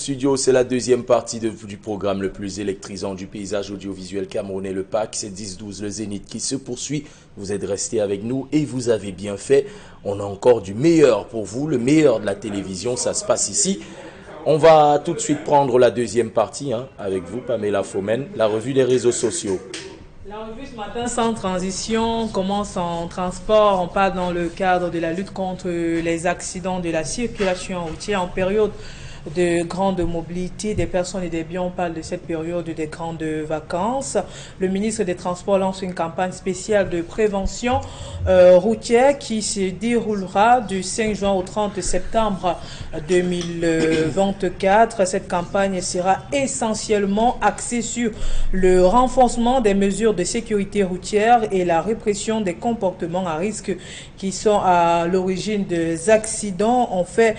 Studio, c'est la deuxième partie du programme le plus électrisant du paysage audiovisuel camerounais, le PAC. C'est 10-12, le Zénith qui se poursuit. Vous êtes restés avec nous et vous avez bien fait. On a encore du meilleur pour vous, le meilleur de la télévision, ça se passe ici. On va tout de suite prendre la deuxième partie avec vous, Pamela Fomen, la revue des réseaux sociaux. La revue ce matin, sans transition, commence en transport. On parle dans le cadre de la lutte contre les accidents de la circulation routière en période de grande mobilité des personnes et des biens. On parle de cette période des grandes vacances. Le ministre des Transports lance une campagne spéciale de prévention routière qui se déroulera du 5 juin au 30 septembre 2024. Cette campagne sera essentiellement axée sur le renforcement des mesures de sécurité routière et la répression des comportements à risque qui sont à l'origine des accidents. On fait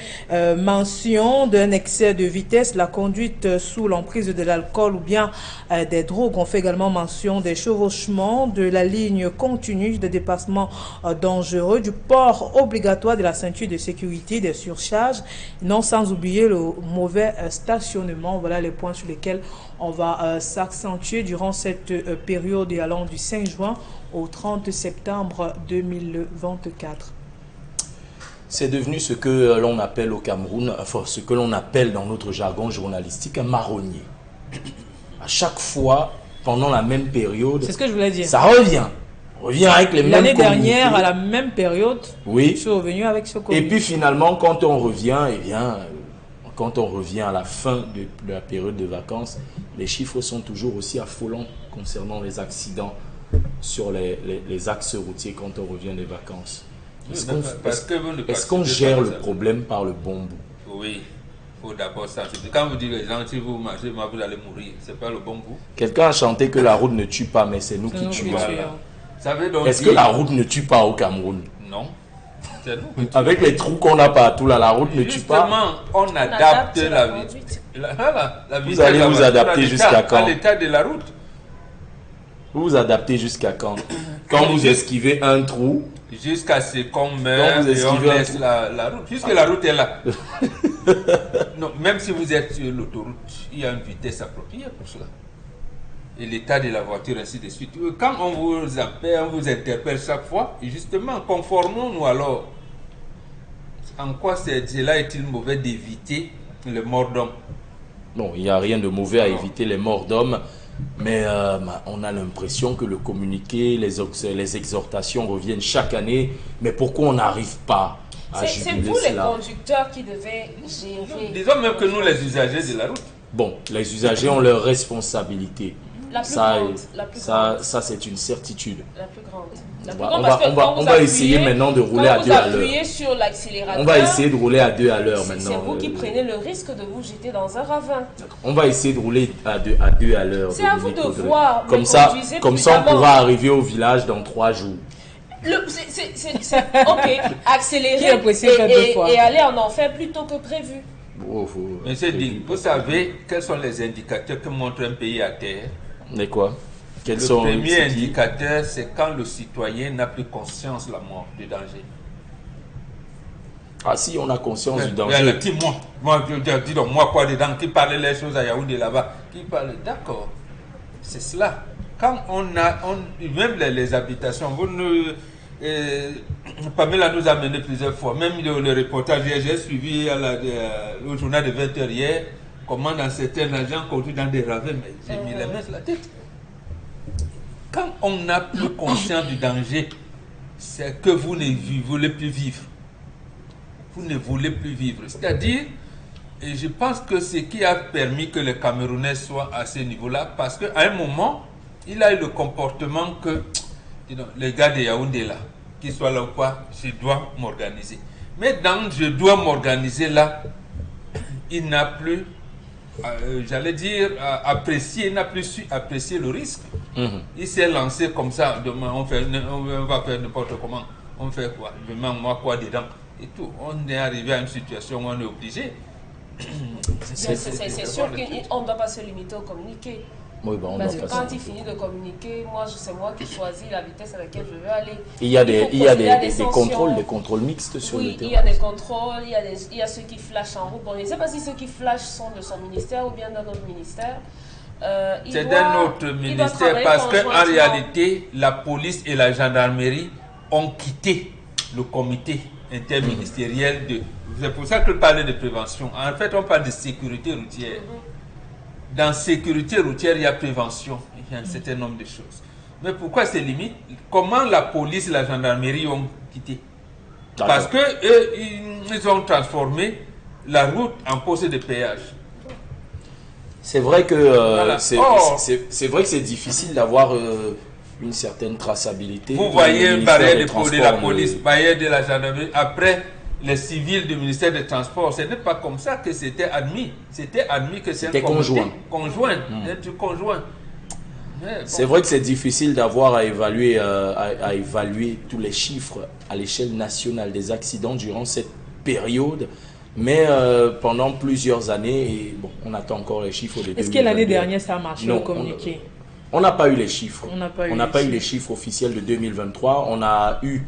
mention d'un excès de vitesse, la conduite sous l'emprise de l'alcool ou bien des drogues. On fait également mention des chevauchements, de la ligne continue, des dépassements dangereux, du port obligatoire de la ceinture de sécurité, des surcharges, non sans oublier le mauvais stationnement. Voilà les points sur lesquels on va s'accentuer durant cette période allant du 5 juin au 30 septembre 2024. C'est devenu ce que l'on appelle au Cameroun, enfin ce que l'on appelle dans notre jargon journalistique un marronnier. À chaque fois, pendant la même période, c'est ce que je voulais dire. Ça revient. On revient avec les mêmes L'année dernière, à la même période, oui. Je suis revenu avec ce communiqué. Et puis finalement, quand on revient, quand on revient à la fin de la période de vacances, les chiffres sont toujours aussi affolants concernant les accidents sur les axes routiers quand on revient des vacances. Est-ce qu'on gère le problème par le bon bout? Oui, il faut d'abord sensibiliser. Quand vous dites les gens, si vous marchez, vous allez mourir, c'est pas le bon bout. Quelqu'un a chanté que la route ne tue pas, mais c'est nous qui tuons. Est-ce que la route ne tue pas au Cameroun? Non. Avec les trous qu'on a partout là, la route ne tue pas. Justement, on adapte la vie. Vous allez vous adapter jusqu'à quand? À l'état de la route. Vous vous adaptez jusqu'à quand? Quand vous esquivez un trou. Jusqu'à ce qu'on meurt et on laisse la route. Puisque la route est là. Non, même si vous êtes sur l'autoroute, il y a une vitesse appropriée pour cela. Et l'état de la voiture, ainsi de suite. Quand on vous appelle, on vous interpelle chaque fois, justement, conformons-nous alors. En quoi cela est-il mauvais d'éviter les morts d'hommes? Bon, il n'y a rien de mauvais à éviter les morts d'hommes. Mais on a l'impression que le communiqué, les exhortations reviennent chaque année. Mais pourquoi on n'arrive pas à juguler cela? C'est vous les conducteurs qui devez gérer. Disons même que nous, les usagers de la route. Bon, les usagers ont leur responsabilité. La plus grande. Ça c'est une certitude. La plus grande. On va essayer maintenant de rouler à 2 à l'heure. Sur l'accélérateur. On va essayer de rouler à 2 à l'heure maintenant. C'est vous qui prenez le risque de vous jeter dans un ravin. On va essayer de rouler à 2 à l'heure. C'est à vous de voir. Comme ça, on pourra arriver au village dans 3 jours. Ok, accélérer et aller en enfer plutôt que prévu. Monsieur Ding, vous savez quels sont les indicateurs que montre un pays à terre? Mais quoi? Le premier indicateur, c'est quand le citoyen n'a plus conscience de la mort, du danger. Ah si, on a conscience du danger. Dis donc, moi quoi dedans? Qui parle les choses à Yaoundé là-bas? Qui parle? D'accord, c'est cela. Quand même les habitations, Pamela nous a mené plusieurs fois, même le reportage, j'ai suivi au journal de 20h hier, comment dans certains agents conduisent dans des ravins, mais j'ai mis les mains sur la tête. Quand on n'a plus conscience du danger, c'est que vous ne voulez plus vivre. Vous ne voulez plus vivre. C'est-à-dire, et je pense que ce qui a permis que les Camerounais soient à ce niveau-là, parce qu'à un moment, il a eu le comportement que les gars de Yaoundé là, qu'ils soient là ou pas, je dois m'organiser. Mais dans je dois m'organiser là, il n'a plus, j'allais dire, apprécié, il n'a plus su apprécier le risque. Il s'est lancé comme ça, demain on va faire n'importe comment, on fait quoi, demain moi quoi dedans, et tout. On est arrivé à une situation où on est obligé. C'est sûr qu'on ne doit pas se limiter au communiqué. Oui, bon, parce que quand il finit de communiquer, c'est moi qui choisis la vitesse à laquelle je veux aller. Il y a des contrôles mixtes sur le terrain. Oui, il y a des contrôles, il y a ceux qui flashent en route. Bon, je ne sais pas si ceux qui flashent sont de son ministère ou bien d'un autre ministère. C'est d'un autre ministère parce qu'en réalité, la police et la gendarmerie ont quitté le comité interministériel de... C'est pour ça que je parlais de prévention. En fait, on parle de sécurité routière. Dans sécurité routière, il y a prévention. Il y a un certain nombre de choses. Mais pourquoi ces limites? Comment la police et la gendarmerie ont quitté? Parce que ils ont transformé la route en poste de péage. C'est vrai que c'est vrai que c'est difficile d'avoir une certaine traçabilité. Vous voyez un barrière de la police, barrière de la gendarmerie. Après, les civils du ministère des Transports, ce n'est pas comme ça que c'était admis. C'était admis que c'est un conjoint. Conjoint. C'est vrai que c'est difficile d'avoir à évaluer tous les chiffres à l'échelle nationale des accidents durant cette période. Mais pendant plusieurs années, et bon, on attend encore les chiffres de 2022. Est-ce que l'année dernière, ça a marché au communiqué? On n'a pas eu les chiffres. On n'a pas eu les chiffres officiels de 2023. On a eu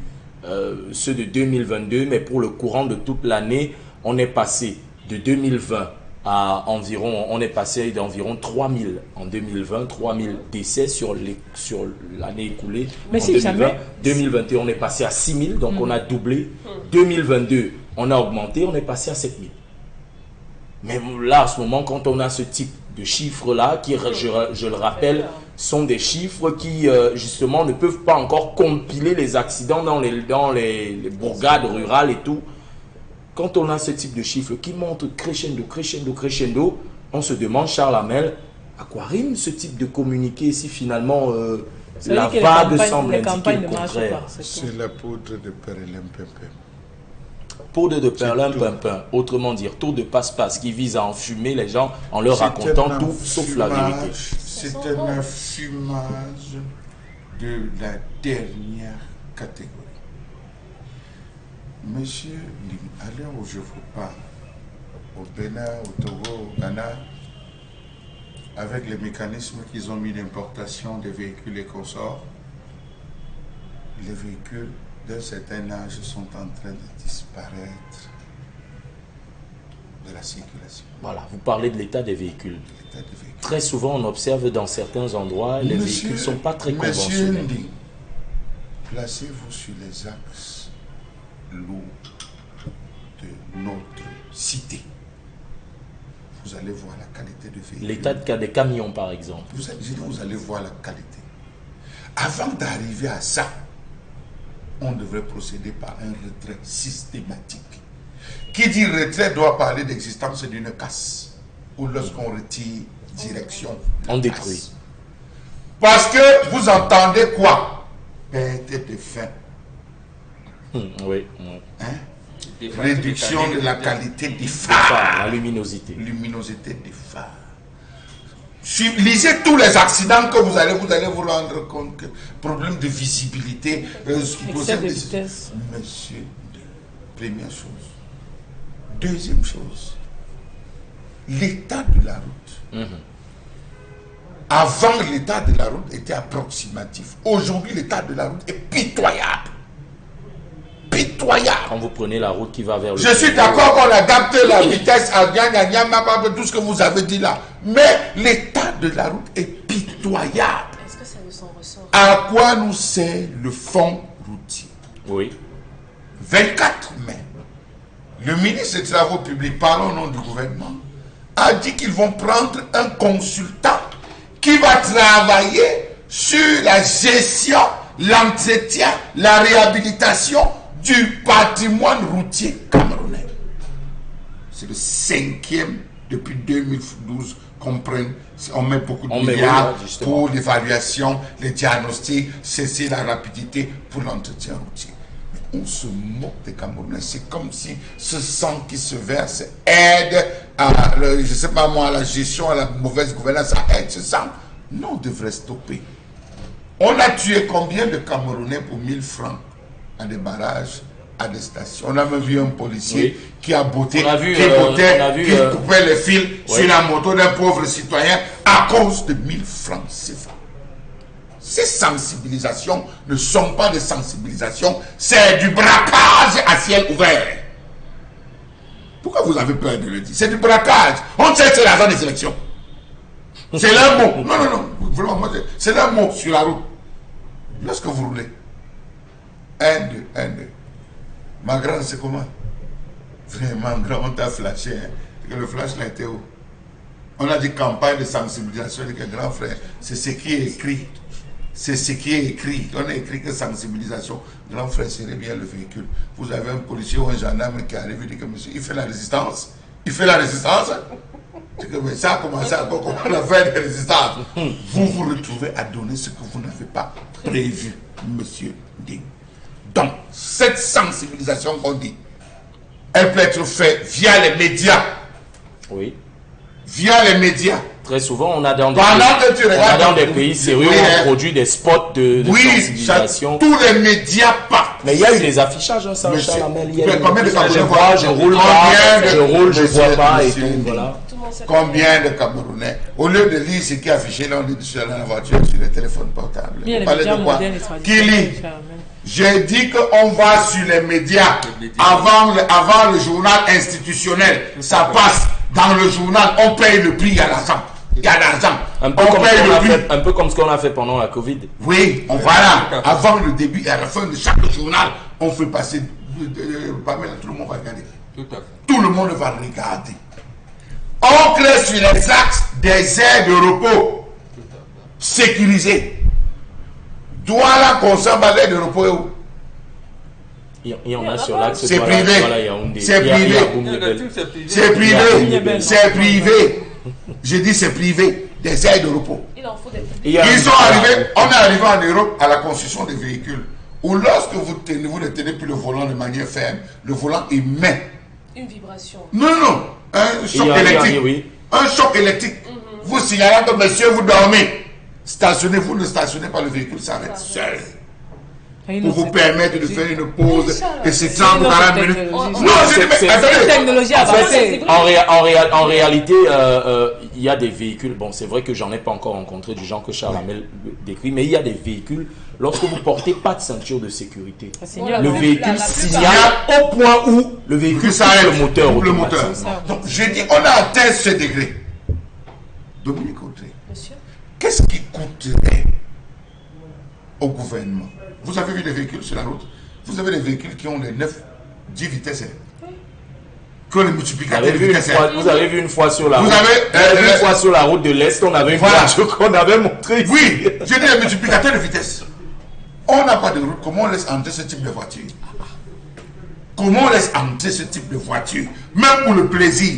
ceux de 2022, mais pour le courant de toute l'année, on est passé de 2020 à environ, on est passé d'environ 3000 en 2020, 3000 décès sur l'année écoulée. Mais si jamais 2021, on est passé à 6000, donc on a doublé. 2022, on a augmenté, on est passé à 7000. Mais là, à ce moment, quand on a ce type de chiffres-là, qui, je le rappelle, sont des chiffres qui, justement, ne peuvent pas encore compiler les accidents dans les bourgades rurales et tout. Quand on a ce type de chiffres qui montent crescendo, on se demande, Charles Hamel, à quoi rime ce type de communiqué si finalement la vague semble indiquer le contraire? C'est la poudre de perlimpinpin. Poudre de perlimpinpin, autrement dire, tour de passe-passe qui vise à enfumer les gens en leur racontant tout sauf la vérité. C'est un affumage de la dernière catégorie. Monsieur, à l'heure où je vous parle, au Bénin, au Togo, au Ghana, avec les mécanismes qu'ils ont mis d'importation des véhicules et consorts, les véhicules d'un certain âge sont en train de disparaître de la circulation. Voilà, vous parlez de l'état des véhicules. Très souvent, on observe dans certains endroits, les véhicules ne sont pas très conventionnels. Monsieur Ndi, placez-vous sur les axes lourds de notre cité. Vous allez voir la qualité de véhicule. L'état des camions, par exemple. Vous allez voir la qualité. Avant d'arriver à ça, on devrait procéder par un retrait systématique. Qui dit retrait doit parler d'existence d'une casse. Ou lorsqu'on retire direction, on détruit. Parce que vous entendez quoi? Perte de fin. Oui. Hein? Réduction de la qualité des phares. La luminosité. Luminosité des phares. Lisez tous les accidents que vous allez vous rendre compte que problème de visibilité, excès de vitesse. Monsieur, première chose. Deuxième chose, l'état de la route. Avant, l'état de la route était approximatif. Aujourd'hui, l'état de la route est pitoyable. Pitoyable. Quand vous prenez la route qui va vers le... Je suis d'accord qu'on adapte la vitesse à tout ce que vous avez dit là. Mais l'état de la route est pitoyable. Est-ce que c'est de son ressort? À quoi nous sert le fonds routier? Oui. 24 mai, le ministre des Travaux publics, parlant au nom du gouvernement, a dit qu'ils vont prendre un consultant qui va travailler sur la gestion, l'entretien, la réhabilitation du patrimoine routier camerounais. C'est le 5e depuis 2012 qu'on prenne. On met beaucoup de milliards pour l'évaluation, les diagnostics, cesser la rapidité pour l'entretien routier. Mais on se moque des Camerounais. C'est comme si ce sang qui se verse aide à, je sais pas moi, à la gestion, à la mauvaise gouvernance, ça aide ce sang. Non, on devrait stopper. On a tué combien de Camerounais pour 1000 francs à des barrages à des stations. On a même vu un policier Oui. qui a botté, On a vu, qui coupait les fils ouais. sur la moto d'un pauvre citoyen à cause de 1000 francs CFA. Ces sensibilisations ne sont pas des sensibilisations, c'est du braquage à ciel ouvert. Pourquoi vous avez peur de le dire? C'est du braquage. On sait que c'est l'argent des élections. C'est leur mot. Non. Vraiment, c'est leur mot sur la route. Lorsque vous roulez, 1, 2, 1, 2. Ma grande, c'est comment? Vraiment, grand, on t'a flashé. Hein. Le flash là était où? On a dit campagne de sensibilisation. On dit que grand frère, c'est ce qui est écrit. C'est ce qui est écrit. On a écrit que sensibilisation. Grand frère, serait bien le véhicule. Vous avez un policier ou un gendarme qui arrive et dit que monsieur, il fait la résistance. Il fait la résistance. C'est que mais ça a commencé à comment on a fait de résistance. Vous vous retrouvez à donner ce que vous n'avez pas prévu, monsieur Ding. Donc, cette sensibilisation qu'on dit, elle peut être faite via les médias. Oui. Via les médias. Très souvent, on a dans des pays sérieux, on produit des spots de sensibilisation. Tous les médias partent. Mais il y a eu des affichages, hein, ça, Charles Hamel. Combien de Camerounais je roule pas, je vois pas et tout, voilà. Combien de Camerounais, au lieu de lire ce qui est affiché là, on dit sur la voiture, sur le téléphone portable. Il y a les Parlez médias de quoi? modernes et Qui traditionnels. lit? J'ai dit qu'on va sur les médias avant le journal institutionnel. Ça passe dans le journal, on paye le prix, il y a l'argent. Il y a l'argent. Un peu comme ce qu'on a fait pendant la Covid. Oui, voilà. Avant le début et à la fin de chaque journal, on fait passer. Pas mal, tout le monde va regarder. Tout à fait. Tout le monde va regarder. On crée sur les axes des aires de repos sécurisées. Douala, Consamba, l'aire de repos est où? Il y en a sur l'axe. C'est privé. C'est privé. C'est privé. C'est privé. Je dis c'est privé. Des aires de repos. Il en faut des publics. Ils sont arrivés, on est arrivé en Europe à la construction des véhicules. Où lorsque vous ne tenez plus le volant de manière ferme, le volant émet. Une vibration. Non. Un choc électrique. Un choc électrique. Vous signalez que monsieur, vous dormez. Stationnez, vous ne stationnez pas, le véhicule s'arrête seul. Pour vous permettre de faire une pause et c'est 30 ou 40 minutes. Non, c'est une technologie avancée. En réalité, il y a des véhicules, bon c'est vrai que j'en ai pas encore rencontré du genre que Charles Hamel décrit, mais il y a des véhicules, lorsque vous portez pas de ceinture de sécurité, le véhicule signale au point où le véhicule s'arrête le moteur. Donc j'ai dit, on a atteint ce degré. Dominique Audrey, qu'est-ce qui coûterait au gouvernement? Vous avez vu des véhicules sur la route? Vous avez des véhicules qui ont les 10 vitesses. Que le multiplicateur de vitesse. Vous avez vu une fois sur la route. Une fois sur la route de l'Est, on avait une voiture qu'on avait montrée. Oui, j'ai dit les multiplicateurs de vitesse. On n'a pas de route. Comment on laisse entrer ce type de voiture? Comment on laisse entrer ce type de voiture? Même pour le plaisir.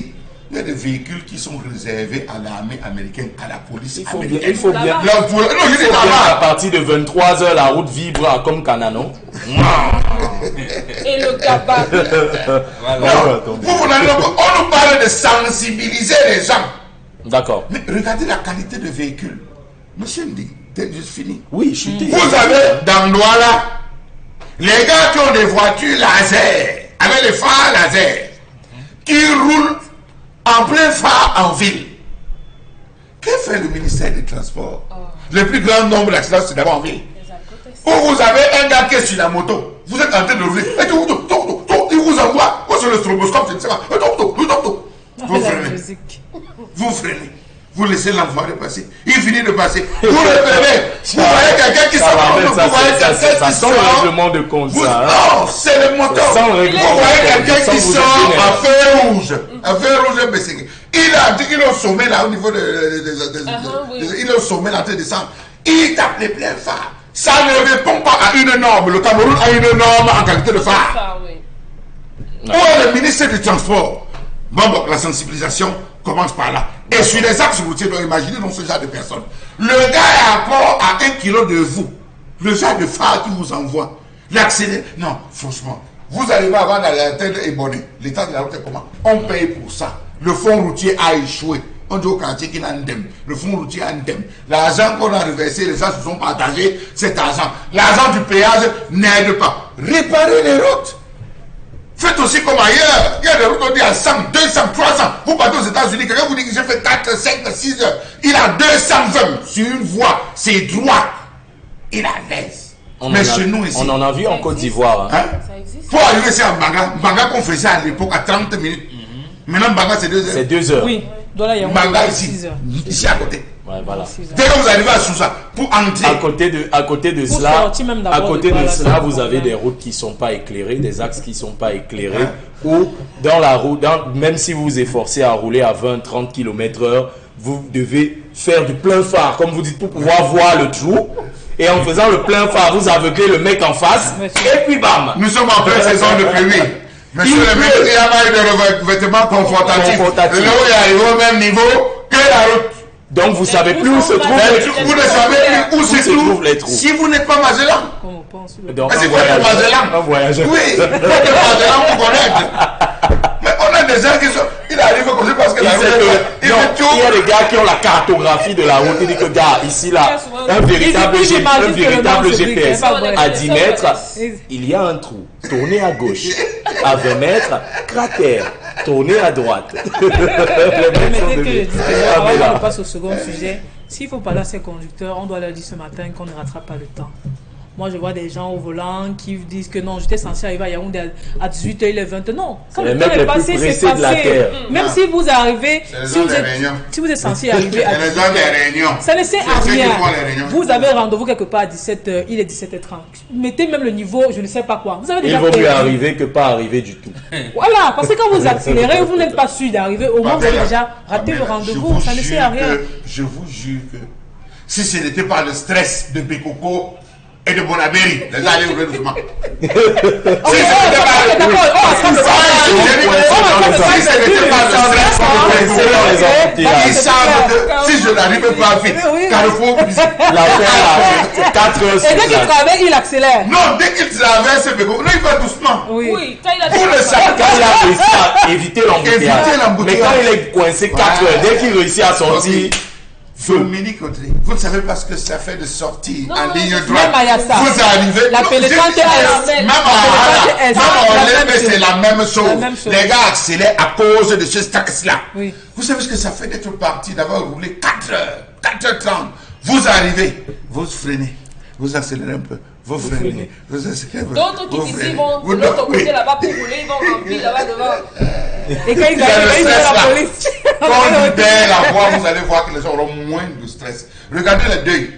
Il y a des véhicules qui sont réservés à l'armée américaine, à la police américaine. Il faut bien. À partir de 23h, la route vibre comme Cananon. Et le tabac. On nous parle de sensibiliser les gens. D'accord. Mais regardez la qualité de véhicule. Monsieur Ndi, t'es juste fini. Oui, je suis Vous avez dans Douala les gars qui ont des voitures laser, avec les phares laser, qui roulent en plein phare en ville. Que fait le ministère des Transports? Le plus grand nombre d'accidents, c'est d'abord en ville. Où vous avez un gars qui est sur la moto, vous êtes en train de rouler, et il vous envoie, ou sur le stroboscope, je ne sais pas, vous freinez, vous laissez l'enfoiré passer, il finit de passer, vous reprenez, vous voyez quelqu'un qui sort, vous voyez quelqu'un qui sort, le règlement de compte, ça. Non, c'est le moteur, vous voyez quelqu'un qui sort à feu rouge, il a dit qu'il est au sommet là, au niveau il est au sommet là, en train de descendre, il tape les pleins phares. Ça ne répond pas à une norme. Le Cameroun a une norme en qualité de phare. Où est le ministère du Transport? Bon, la sensibilisation commence par là. Et sur les axes routiers, donc imaginez donc ce genre de personnes. Le gars est rapport à 1 kilo de vous. Le genre de phare qui vous envoie. L'accélère. Non, franchement. Vous arrivez avant d'aller à la tête ébonnée. L'état de la route est comment? On paye pour ça. Le fonds routier a échoué. On dit au quartier qu'il a un dème. Le fonds routier a un dème. L'argent qu'on a reversé, les gens se sont partagés cet argent. L'argent du péage n'aide pas. Réparer les routes. Faites aussi comme ailleurs. Il y a des routes on dit à 100, 200, 300. Vous partez aux États-Unis, quelqu'un vous dit que j'ai fait 4, 5, 6 heures. Il a 220 sur une voie. C'est droit. Il a l'aise. Mais chez nous ici. On en a vu en Côte d'Ivoire. Hein? Pour arriver ici à Mbanga qu'on faisait à l'époque à 30 minutes. Maintenant, Mbanga, c'est 2 heures. C'est 2 heures. Oui. Mbanga ici. Ici à côté. Ouais, voilà. Dès que vous arrivez à Sousa, pour entrer. À côté de cela, vous avez des routes qui ne sont pas éclairées, des axes qui ne sont pas éclairés. Ou dans la route, même si vous vous efforcez à rouler à 20-30 km/h, vous devez faire du plein phare, comme vous dites, pour pouvoir voir le trou. Et en faisant le plein phare, vous aveuglez le mec en face. Et puis bam! Nous sommes en pleine saison de pluie. Monsieur le maire, il y a pas eu de revêtement confortatif. L'eau est arrivée au même niveau que la route. Donc vous savez plus où se trouvent les trous. Vous ne savez plus où se trouvent les trous. Si vous n'êtes pas Magellan. Donc c'est quoi un voyageur. Oui, il faut que Magellan vous connaisse. Mais on a des gens qui sont... Il arrive comme ça parce que la route... Il y a des gars qui ont la cartographie de la route. Il dit que gars, ici là, un véritable GPS à 10 mètres, il y a un trou. Tournez à gauche. À 20 mètres, cratère. Tournez à droite. Avant qu'on passe au second sujet, s'il faut parler à ces conducteurs, on doit leur dire ce matin qu'on ne rattrape pas le temps. Moi, je vois des gens au volant qui disent que non, j'étais censé arriver à Yaoundé à 18h, il est 20h. Non, quand le temps est passé, c'est passé. Même si vous arrivez, si vous êtes censé arriver à 18h, ça ne sert à rien. Vous avez rendez-vous quelque part à 17h, il est 17h30. Mettez même le niveau, je ne sais pas quoi. Vous avez déjà il vaut mieux arriver que pas arriver du tout. Voilà, parce que quand vous accélérez, vous n'êtes pas sûr d'arriver. Au moins, vous avez déjà raté le rendez-vous. Ça ne sert à rien. Je vous jure que si ce n'était pas le stress de Bekoko et de Bonabéry, les gens allaient ouvrir doucement. Si ce n'était pas le stress, si je n'arrive pas vite, Carrefour, l'affaire 4 heures. Et dès qu'il traverse, il accélère. Non, dès qu'il traverse Bekoko, il va doucement. Oui, quand il a réussi à éviter l'embouteillage. Mais quand il est coincé 4 heures, dès qu'il réussit à sortir. Dominique Audrey, vous ne savez pas ce que ça fait de sortir en ligne droite. Vous arrivez. La pénétrante est même en l'air, c'est la même chose. Les gars accélèrent à cause de ce taxe-là. Oui. Vous savez ce que ça fait d'être parti, d'avoir roulé 4 heures, 4h30. Vous arrivez, vous freinez, vous accélérez un peu. Vous freinez, vous accélérez. D'autres qui ici vont de l'autre côté là-bas pour rouler, ils vont remplir là-bas devant. Et quand ils arrivent, la police. Quand on libère la voie, vous allez voir que les gens auront moins de stress. Regardez les deuils.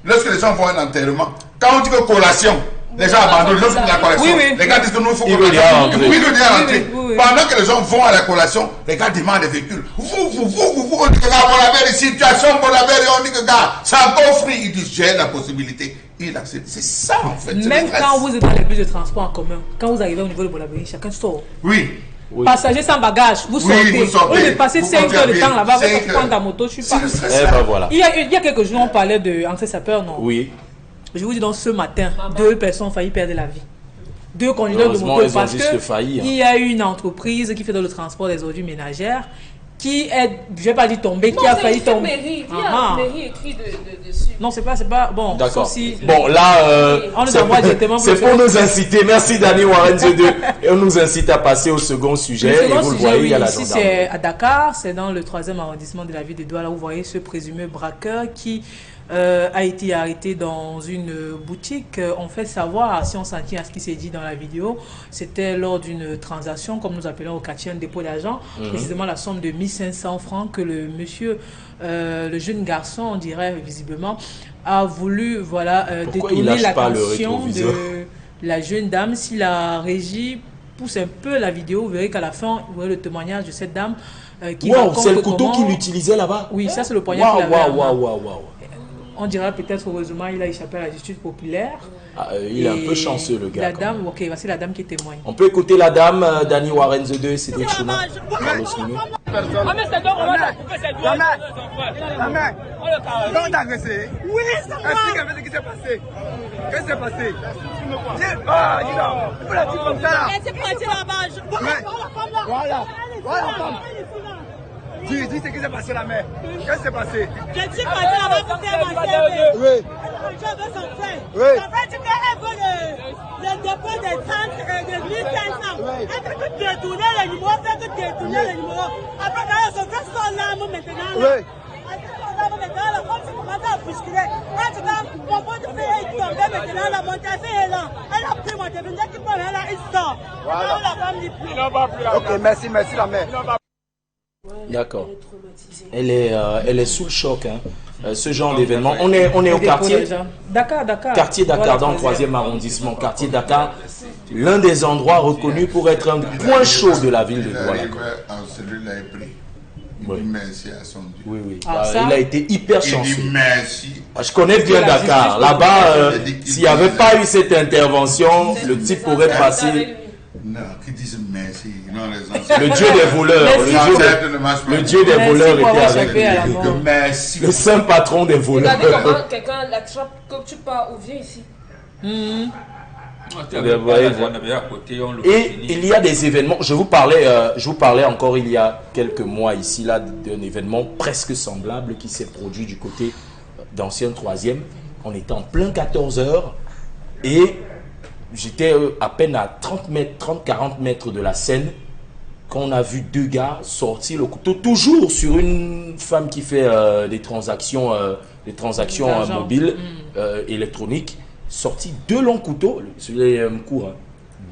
Lorsque les gens font un enterrement, quand on dit que collation, les gens abandonnent, lorsque la collation, les gars disent que nous, il faut qu'on rentrer. Pendant que les gens vont à la collation, les gars demandent des véhicules. Vous, on dit que là, Bonabéry, situation Bonabéry, on dit que gars, c'est encore free. Ils disent, j'ai la possibilité. Il accepte. C'est ça, en fait. Même quand vous êtes dans les bus de transport en commun, quand vous arrivez au niveau de Bonabéry, chacun sort. Oui. Passager sans bagage, vous sortez. Vous devez passer 5 heures de temps là-bas, vous prendre ta moto, je suis pas. Voilà. Il y a quelques jours, on parlait de Entrée Sapeur, non? Oui. Je vous dis donc, ce matin, 2 personnes ont failli perdre la vie. 2 conducteurs de moto parce qu'il y a une entreprise qui fait dans le transport des ordures ménagères qui est, je vais pas dire tombée, qui a failli tomber. Il y a la mairie écrit dessus. Non, c'est pas, bon. D'accord. Bon, là, on nous envoie directement. C'est pour nous inciter. Merci Dani Warren 2. Et on nous incite à passer au second sujet. Et vous le voyez, il y a la gendarmerie. Ici, c'est à Dakar, c'est dans le 3e arrondissement de la ville de Douala. Vous voyez ce présumé braqueur qui a été arrêté dans une boutique. On fait savoir, si on s'en tient à ce qui s'est dit dans la vidéo, c'était lors d'une transaction, comme nous appelons au quartier, un dépôt d'argent, précisément la somme de 1500 francs que le monsieur, le jeune garçon, on dirait visiblement, a voulu détourner l'attention de la jeune dame. Si la régie pousse un peu la vidéo, vous verrez qu'à la fin, vous verrez le témoignage de cette dame qui raconte c'est le couteau qu'il utilisait là-bas. Oui, ça c'est le poignard qu'il avait. On dira peut-être heureusement il a échappé à la justice populaire. Il est un peu chanceux le gars. La dame, ok, voici la dame qui témoigne. On peut écouter la dame, Dani Warren 2, Cédric Chouna, Carlos Mino. Comment t'as agressé? Oui, c'est moi. Explique ce qui s'est passé. Qu'est-ce qui s'est passé? Ah, dis donc, il faut la dire comme ça là. Elle s'est partie là-bas. Voilà, voilà, femme. Dis ce qui s'est passé la mère. Qu'est-ce qui s'est passé? Je suis parti là-bas pour faire ma sœur. Oui. Oui. Ça veut dire qu'elle veut le dépôt des centres de 1500. Elle fait que détourner les numéros, fait que détourner les numéros. Après, d'ailleurs, son frère sont là maintenant. Oui. Maintenant, comme ça commence à bousculer. En tout cas, mon pot de feu est tombé maintenant, la montée est là. Elle a pris mon téléphone, qui peut là, il sort. Voilà. La femme dit plus. Ok, merci la mère. D'accord. Elle est sous le choc. Hein. Ce genre d'événement. On est au quartier Dakar. Quartier Dakar, dans le 3e arrondissement. Quartier Dakar, l'un des endroits reconnus pour être un point chaud de la ville de Douala. Celui-là est pris. Il dit merci à son Dieu. Oui. Il a été hyper chanceux. Il dit merci. Je connais bien Dakar. Là-bas, s'il n'y avait pas eu cette intervention, le type aurait passé. Non, qui disent merci. Non, les anciens. Le dieu des voleurs. Le dieu des voleurs était avec lui. Merci. Le saint patron des voleurs. Regardez comment quelqu'un l'attrape, comme tu pars ou viens ici. Et il y a des événements, je vous parlais encore il y a quelques mois ici là d'un événement presque semblable qui s'est produit du côté d'ancien 3e. On était en plein 14h et j'étais à peine à 30-40 mètres de la scène quand on a vu deux gars sortir le couteau, toujours sur une femme qui fait des transactions mobiles, électroniques. Sorti deux longs couteaux, celui-là me court,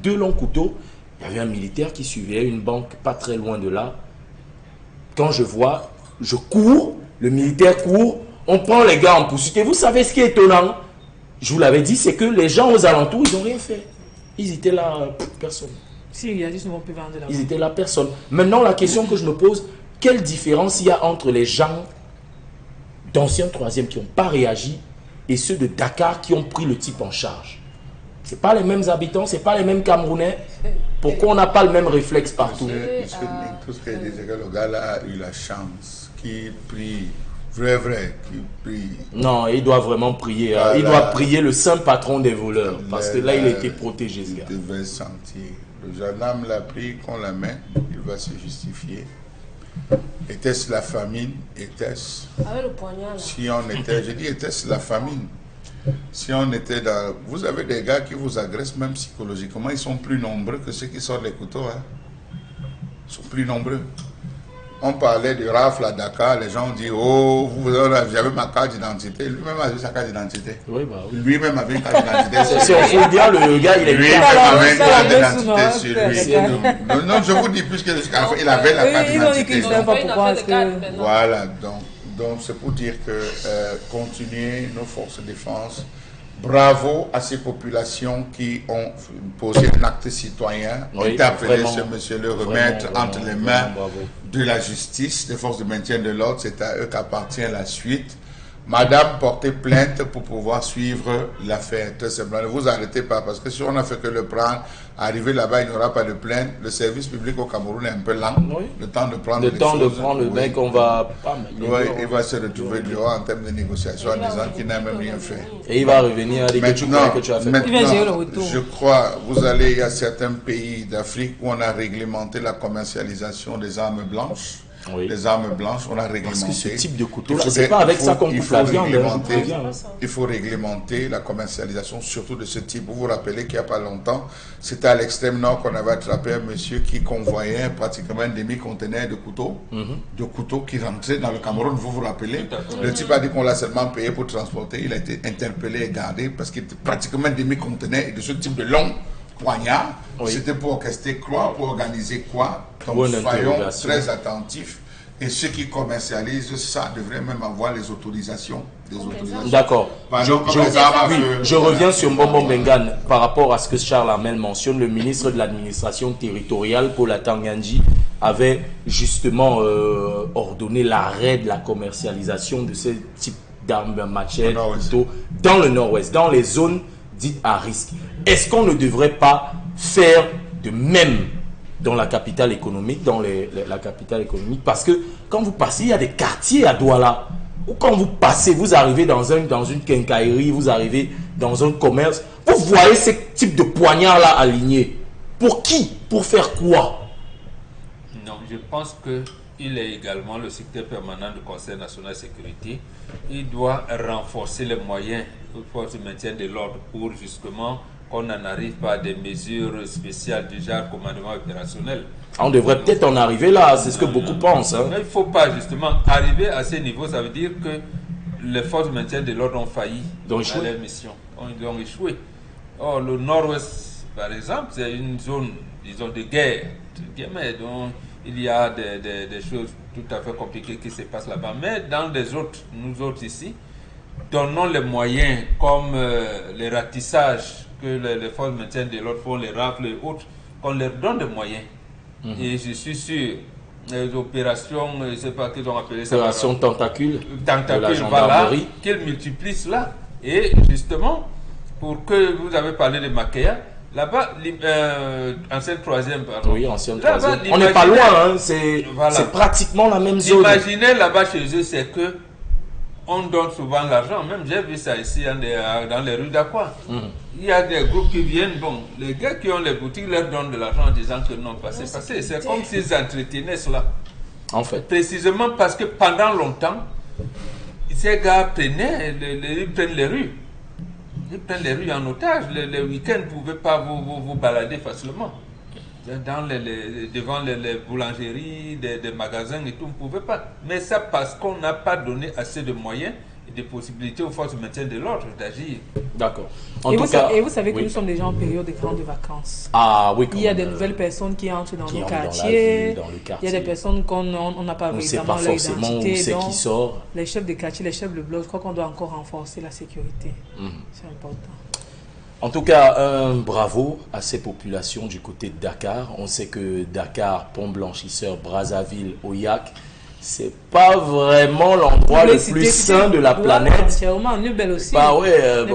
deux longs couteaux. Il y avait un militaire qui suivait une banque pas très loin de là. Quand je vois, je cours, le militaire court, on prend les gars en poursuite. Et vous savez ce qui est étonnant, je vous l'avais dit, c'est que les gens aux alentours, ils n'ont rien fait. Ils étaient là, personne. Si, il y a dit qu'on peut vendre là. Ils étaient là, personne. Maintenant, la question que je me pose, quelle différence il y a entre les gens d'anciens 3e qui n'ont pas réagi et ceux de Dakar qui ont pris le type en charge? Ce n'est pas les mêmes habitants, ce n'est pas les mêmes Camerounais. Pourquoi on n'a pas le même réflexe partout? Tout ce qu'elle disait, que le gars là a eu la chance, qui prie, vrai, qui prie. Non, il doit vraiment prier. Il doit prier le saint patron des voleurs. Parce que là, il a été protégé, ce gars. Il devait sentir. Le gendarme l'a pris, qu'on la met, il va se justifier. Était-ce la famine? Était-ce... Avec le poignard là. Si on était... Je dis, était-ce la famine? Si on était dans... Vous avez des gars qui vous agressent même psychologiquement. Ils sont plus nombreux que ceux qui sortent les couteaux. Hein. Ils sont plus nombreux. On parlait de rafle à Dakar. Les gens ont dit, oh, j'avais ma carte d'identité. Lui-même avait sa carte d'identité. Oui, bah oui. Lui-même avait une carte d'identité. Si on faut dire, le gars, il est lui-même avait une carte d'identité sur lui. Non, je vous dis plus que jusqu'à la fin, il avait la carte d'identité. Voilà, donc c'est pour dire que continuer nos forces de défense. Bravo à ces populations qui ont posé un acte citoyen, interpellé ce monsieur, le remettre entre les mains de la justice, des forces de maintien de l'ordre. C'est à eux qu'appartient la suite. Madame, portez plainte pour pouvoir suivre l'affaire. Ne vous arrêtez pas, parce que si on n'a fait que le prendre, arriver là-bas, il n'y aura pas de plainte. Le service public au Cameroun est un peu lent. Oui. Le temps de prendre le mec, on va... il va se retrouver dehors en termes de négociation en disant qu'il n'a même rien fait. Et il va revenir dès que tu connais que tu as fait. Maintenant, je crois, il y a certains pays d'Afrique où on a réglementé la commercialisation des armes blanches. Oui. Les armes blanches, on a réglementé. Parce que ce type de couteau, c'est pas avec ça qu'on coupe la viande. Il faut réglementer la commercialisation, surtout de ce type. Vous vous rappelez qu'il n'y a pas longtemps, c'était à l'extrême nord qu'on avait attrapé un monsieur qui convoyait pratiquement un demi-conteneur de couteaux, qui rentrait dans le Cameroun. Vous vous rappelez? Le type a dit qu'on l'a seulement payé pour transporter. Il a été interpellé et gardé parce qu'il était pratiquement un demi-conteneur de ce type de long poignard. C'était pour orchestrer quoi, pour organiser quoi. Donc soyons très attentifs. Et ceux qui commercialisent ça devraient même avoir les autorisations. D'accord. Je reviens sur Mbombo Mbengan par rapport à ce que Charles Hamel mentionne. Le ministre de l'administration territoriale, Paul Atangandji, avait justement ordonné l'arrêt de la commercialisation de ce type d'armes, machettes, couteaux dans le nord-ouest, dans les zones dites à risque. Est-ce qu'on ne devrait pas faire de même dans la capitale économique, la capitale économique? Parce que quand vous passez, il y a des quartiers à Douala, ou quand vous passez, vous arrivez dans une quincaillerie, vous arrivez dans un commerce, vous voyez ce type de poignard-là aligné. Pour qui? Pour faire quoi? Non, je pense que il est également le secrétaire permanent du Conseil national de sécurité. Il doit renforcer les moyens pour forces de maintien de l'ordre pour justement qu'on n'en arrive pas à des mesures spéciales du genre commandement opérationnel. On devrait peut-être en arriver là, c'est ce que beaucoup pensent. Hein. Mais il ne faut pas justement arriver à ce niveau, ça veut dire que les forces de maintien de l'ordre ont failli dans leur mission, ils ont échoué. Or, le nord-ouest, par exemple, c'est une zone, disons, de guerre, dont il y a des choses tout à fait compliquées qui se passent là-bas. Mais dans les autres, nous autres ici, donnons les moyens comme les ratissages que les forces de maintien de l'ordre font, les rafles et autres, qu'on leur donne des moyens. Et je suis sûr, les opérations, je ne sais pas qu'ils ont appelé ça. Opération tentacule de la gendarmerie. Voilà, qu'ils multiplient cela. Et justement, pour que vous avez parlé de Makéa, là-bas, ancienne troisième, pardon. Oui, ancienne troisième. On n'est pas loin, hein, c'est pratiquement la même zone. Imaginez là-bas chez eux, c'est que on donne souvent l'argent. Même j'ai vu ça ici dans les rues d'Aqua. Il y a des groupes qui viennent, bon, les gars qui ont les boutiques leur donnent de l'argent en disant que non, passez. C'est comme s'ils entretenaient cela. En fait. Précisément parce que pendant longtemps, ces gars ils prennent les rues. Ils prennent les rues en otage. Les week-ends, vous ne pouvez pas vous balader facilement. Devant les boulangeries, des magasins et tout, vous ne pouvez pas. Mais ça parce qu'on n'a pas donné assez de moyens et de possibilités aux forces de maintien de l'ordre d'agir. D'accord. Et vous savez que nous sommes déjà en période de grandes vacances. Ah oui. Il y a des nouvelles personnes qui entrent dans nos quartiers. Dans le quartier. Il y a des personnes qu'on n'a pas véritablement leur identité. Où c'est qui sort. Les chefs de quartier, les chefs de bloc, je crois qu'on doit encore renforcer la sécurité. C'est important. En tout cas, un bravo à ces populations du côté de Dakar. On sait que Dakar, Pont Blanchisseur, Brazzaville, Oyak, c'est pas vraiment l'endroit le plus sain de la planète. Neubel aussi. Bah ouais,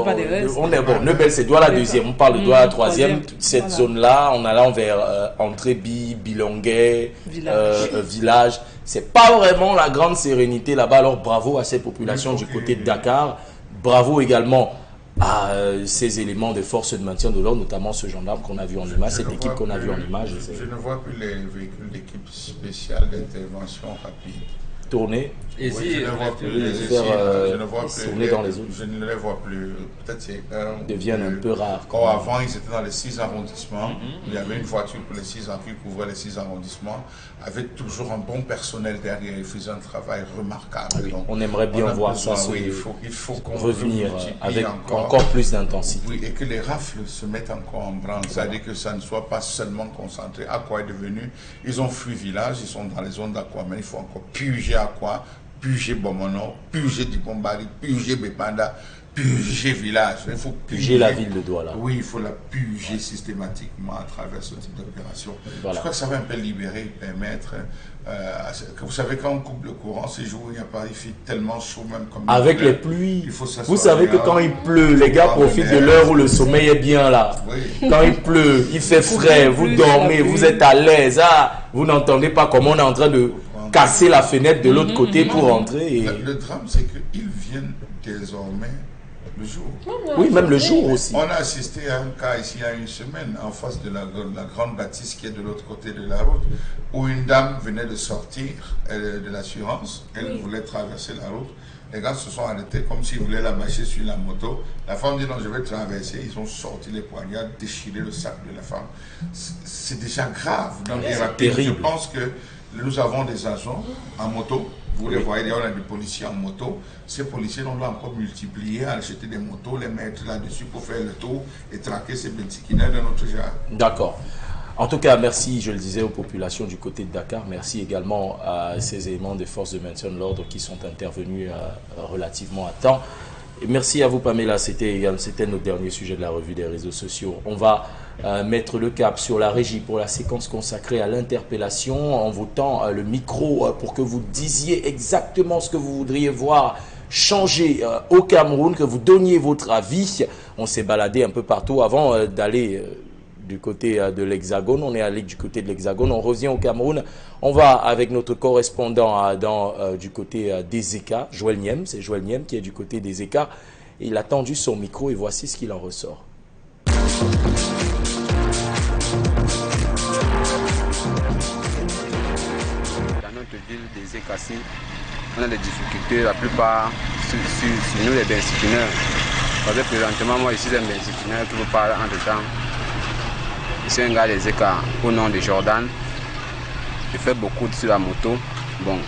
on est bon. Neubel, c'est Douala la deuxième. On parle de Douala la troisième. Toute cette zone-là, en allant vers Entrébi, Bilonguet, village. C'est pas vraiment la grande sérénité là-bas. Alors bravo à ces populations du côté de Dakar. Bravo également à ces éléments de force de maintien de l'ordre, notamment ce gendarme qu'on a vu en image, cette équipe qu'on a vu en image. Je ne vois plus les véhicules d'équipe spéciale d'intervention rapide tourner. Et si je ne vois plus les tourner dans les autres. Je ne les vois plus. Peut-être c'est deviennent un peu rares. Quand avant, ils étaient dans les 6 arrondissements. Il y avait une voiture pour les 6 qui couvrait les 6 arrondissements, avec toujours un bon personnel derrière. Ils faisaient un travail remarquable. Oui, donc, on aimerait bien voir ça il faut qu'on revenir avec encore plus d'intensité. Oui, et que les rafles se mettent encore en branle. C'est-à-dire que ça ne soit pas seulement concentré. Aqua est devenu, ils ont fui village, ils sont dans les zones d'Aqua, mais il faut encore puger Aqua, puger Bomono, puger Dipombari, puger Bepanda, puger village. Il faut puger la ville de Douala. Oui, il faut la puger systématiquement à travers ce type d'opération. Voilà. Je crois que ça va un peu libérer, permettre. Vous savez, quand on coupe le courant, ces jours où il n'y a pas, il fait tellement chaud même comme avec les pluies. Vous savez que quand il pleut, les gars profitent de l'heure où le sommeil est bien là. Oui. Quand il pleut, il fait frais, vous dormez, vous êtes à l'aise. Ah, vous n'entendez pas comment on est en train de casser la fenêtre de l'autre côté pour rentrer. Et... Le drame, c'est qu'ils viennent désormais le jour. Oui, même le jour aussi. On a assisté à un cas ici il y a une semaine, en face de la grande bâtisse qui est de l'autre côté de la route, où une dame venait de sortir de l'assurance. Elle voulait traverser la route. Les gars se sont arrêtés comme s'ils voulaient la bâcher sur la moto. La femme dit non, je vais traverser. Ils ont sorti les poignards, déchiré le sac de la femme. C'est déjà grave. Donc, je pense que nous avons des agents en moto. Vous les voyez, on a des policiers en moto. Ces policiers, on doit encore multiplier, acheter des motos, les mettre là-dessus pour faire le tour et traquer ces benziquinaires de notre genre. D'accord. En tout cas, merci, je le disais, aux populations du côté de Dakar. Merci également à ces éléments des forces de maintien de l'ordre qui sont intervenus relativement à temps. Et merci à vous, Pamela. C'était notre dernier sujet de la revue des réseaux sociaux. On va mettre le cap sur la régie pour la séquence consacrée à l'interpellation en vous tend le micro pour que vous disiez exactement ce que vous voudriez voir changer au Cameroun, que vous donniez votre avis. On s'est baladé un peu partout avant d'aller du côté de l'Hexagone. On est allé du côté de l'Hexagone. On revient au Cameroun. On va avec notre correspondant du côté des ECA, Joël Niem. C'est Joël Niem qui est du côté des ECA. Il a tendu son micro et voici ce qu'il en ressort. Dans notre ville des Écassis, on a des difficultés, la plupart sur nous les benzikineurs. Parce que présentement, moi, je suis un benzikineur qui vous parle en temps. Je suis un gars des Écas au nom de Jordan. Je fais beaucoup sur la moto. Bon,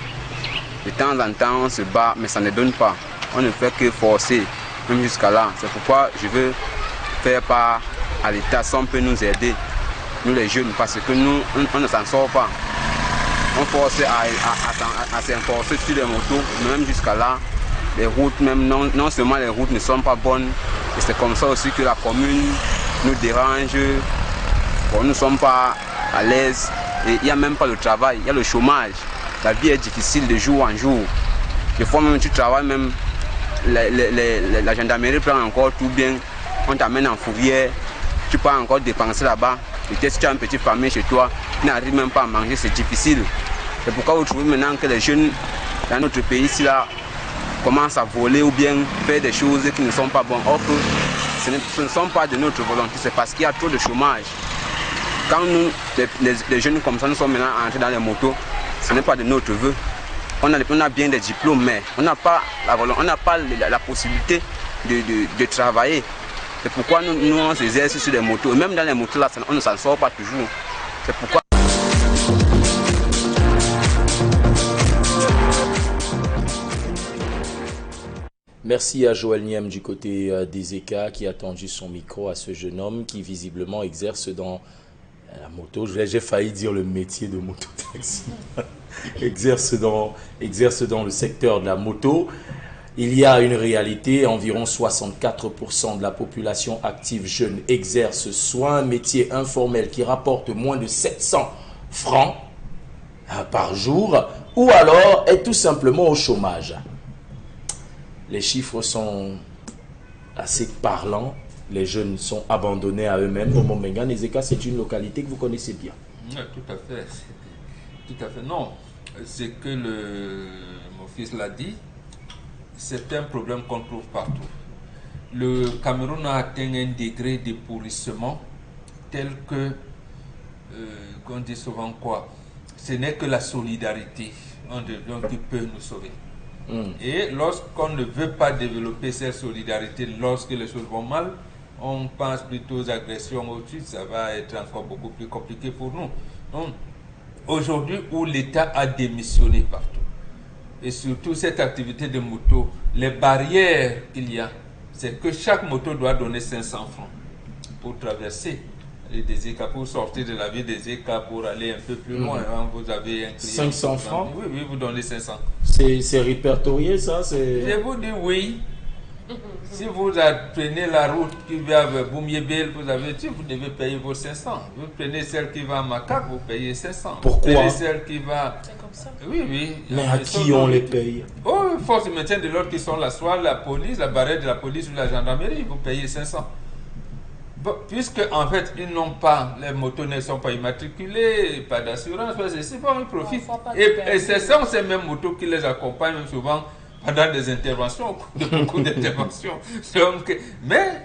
de temps en temps, on se bat, mais ça ne donne pas. On ne fait que forcer, même jusqu'à là. C'est pourquoi je veux faire part à l'État, si on peut nous aider, nous les jeunes, parce que nous, on ne s'en sort pas. On force à s'enforcer sur les motos, même jusqu'à là. Les routes, même non seulement les routes ne sont pas bonnes, et c'est comme ça aussi que la commune nous dérange. Bon, nous ne sommes pas à l'aise, et il n'y a même pas le travail, il y a le chômage. La vie est difficile de jour en jour. Des fois même tu travailles, même la gendarmerie prend encore tout bien, on t'amène en fourrière, tu peux encore dépenser là-bas. Peut-être si tu as une petite famille chez toi, tu n'arrives même pas à manger, c'est difficile. C'est pourquoi vous trouvez maintenant que les jeunes dans notre pays ici là commencent à voler ou bien faire des choses qui ne sont pas bonnes. Or que ce ne sont pas de notre volonté, c'est parce qu'il y a trop de chômage. Quand nous, les jeunes comme ça, nous sommes maintenant entrés dans les motos, ce n'est pas de notre vœu. On a bien des diplômes, mais on n'a pas la possibilité de travailler. C'est pourquoi nous on s'exerce sur les motos. Et même dans les motos, là, on ne s'en sort pas toujours. C'est pourquoi. Merci à Joël Niem du côté des Écas qui a tendu son micro à ce jeune homme qui visiblement exerce dans la moto. J'ai failli dire le métier de mototaxi. exerce dans le secteur de la moto. Il y a une réalité, environ 64% de la population active jeune exerce soit un métier informel qui rapporte moins de 700 francs par jour, ou alors est tout simplement au chômage. Les chiffres sont assez parlants, les jeunes sont abandonnés à eux-mêmes. Au Momenga, les Écas, c'est une localité que vous connaissez bien. Oui, tout à fait. Tout à fait. Non, c'est que mon fils l'a dit. C'est un problème qu'on trouve partout. Le Cameroun a atteint un degré de pourrissement tel que, qu'on dit souvent quoi, ce n'est que la solidarité qui peut nous sauver. Et lorsqu'on ne veut pas développer cette solidarité, lorsque les choses vont mal, on pense plutôt aux agressions au-dessus, ça va être encore beaucoup plus compliqué pour nous. Donc, aujourd'hui où l'État a démissionné partout, et surtout cette activité de moto, les barrières qu'il y a, c'est que chaque moto doit donner 500 francs pour traverser des Écas, pour sortir de la ville des Écas, pour aller un peu plus loin. Vous avez un client. 500 francs? Oui, oui, vous donnez 500. C'est répertorié ça? Je vous dis oui. Si vous prenez la route qui va vers Boumiébel, vous devez payer vos 500. Vous prenez celle qui va à Macaque, vous payez 500. Pourquoi? Vous prenez celle qui va... C'est comme ça. Oui, oui. Mais à qui on les paye? Oh, force de maintien de l'ordre qui sont là, soit la police, la barrette de la police ou la gendarmerie, vous payez 500. Bon, puisque en fait, ils n'ont pas, les motos ne sont pas immatriculées, pas d'assurance, c'est bon, ils profitent. Et ce sont ces mêmes motos qui les accompagnent même souvent pendant des interventions, beaucoup d'interventions. Mais,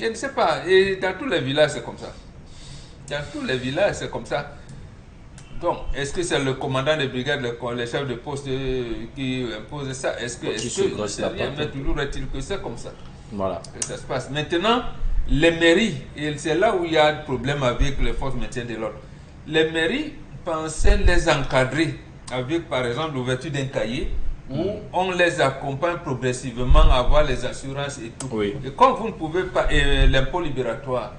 je ne sais pas, et dans tous les villages, c'est comme ça. Dans tous les villages, c'est comme ça. Donc, est-ce que c'est le commandant de brigade, les chefs de poste qui impose ça? Est-ce que c'est rien? Mais toujours est-il que c'est comme ça. Voilà. Que ça se passe. Maintenant, les mairies, et c'est là où il y a un problème avec les forces de maintien de l'ordre. Les mairies pensaient les encadrer avec, par exemple, l'ouverture d'un cahier où on les accompagne progressivement à avoir les assurances et tout. Oui. Et comme vous ne pouvez pas, et l'impôt libératoire,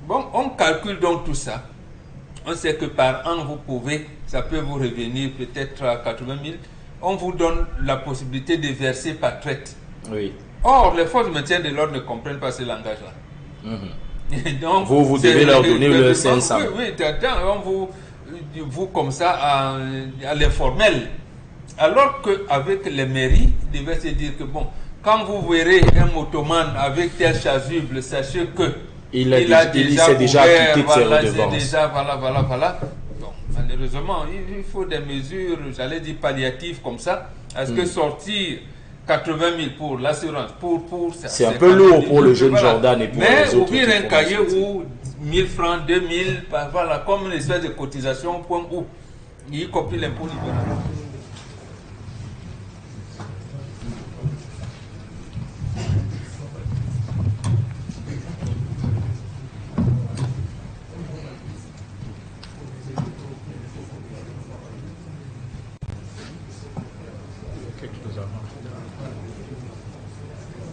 bon, on calcule donc tout ça. On sait que par an, vous pouvez, ça peut vous revenir peut-être à 80 000. On vous donne la possibilité de verser par traite. Oui. Or, les forces de maintien de l'ordre ne comprennent pas ce langage-là. Donc, vous devez leur donner le 500. Oui, on vous comme ça à l'informel. Alors qu'avec les mairies, ils devaient se dire que bon, quand vous verrez un motoman avec tel chasuble, sachez que il s'est déjà acquitté de ses redevances. Voilà. Donc, malheureusement, il faut des mesures, j'allais dire palliatives comme ça. Est-ce que sortir 80 000 pour l'assurance, pour ça, c'est un peu lourd pour le jeune Jordan et pour les autres. Mais ouvrir un cahier où 1000 francs, 2000, voilà, comme une espèce de cotisation, point où il copie l'impôt libéral.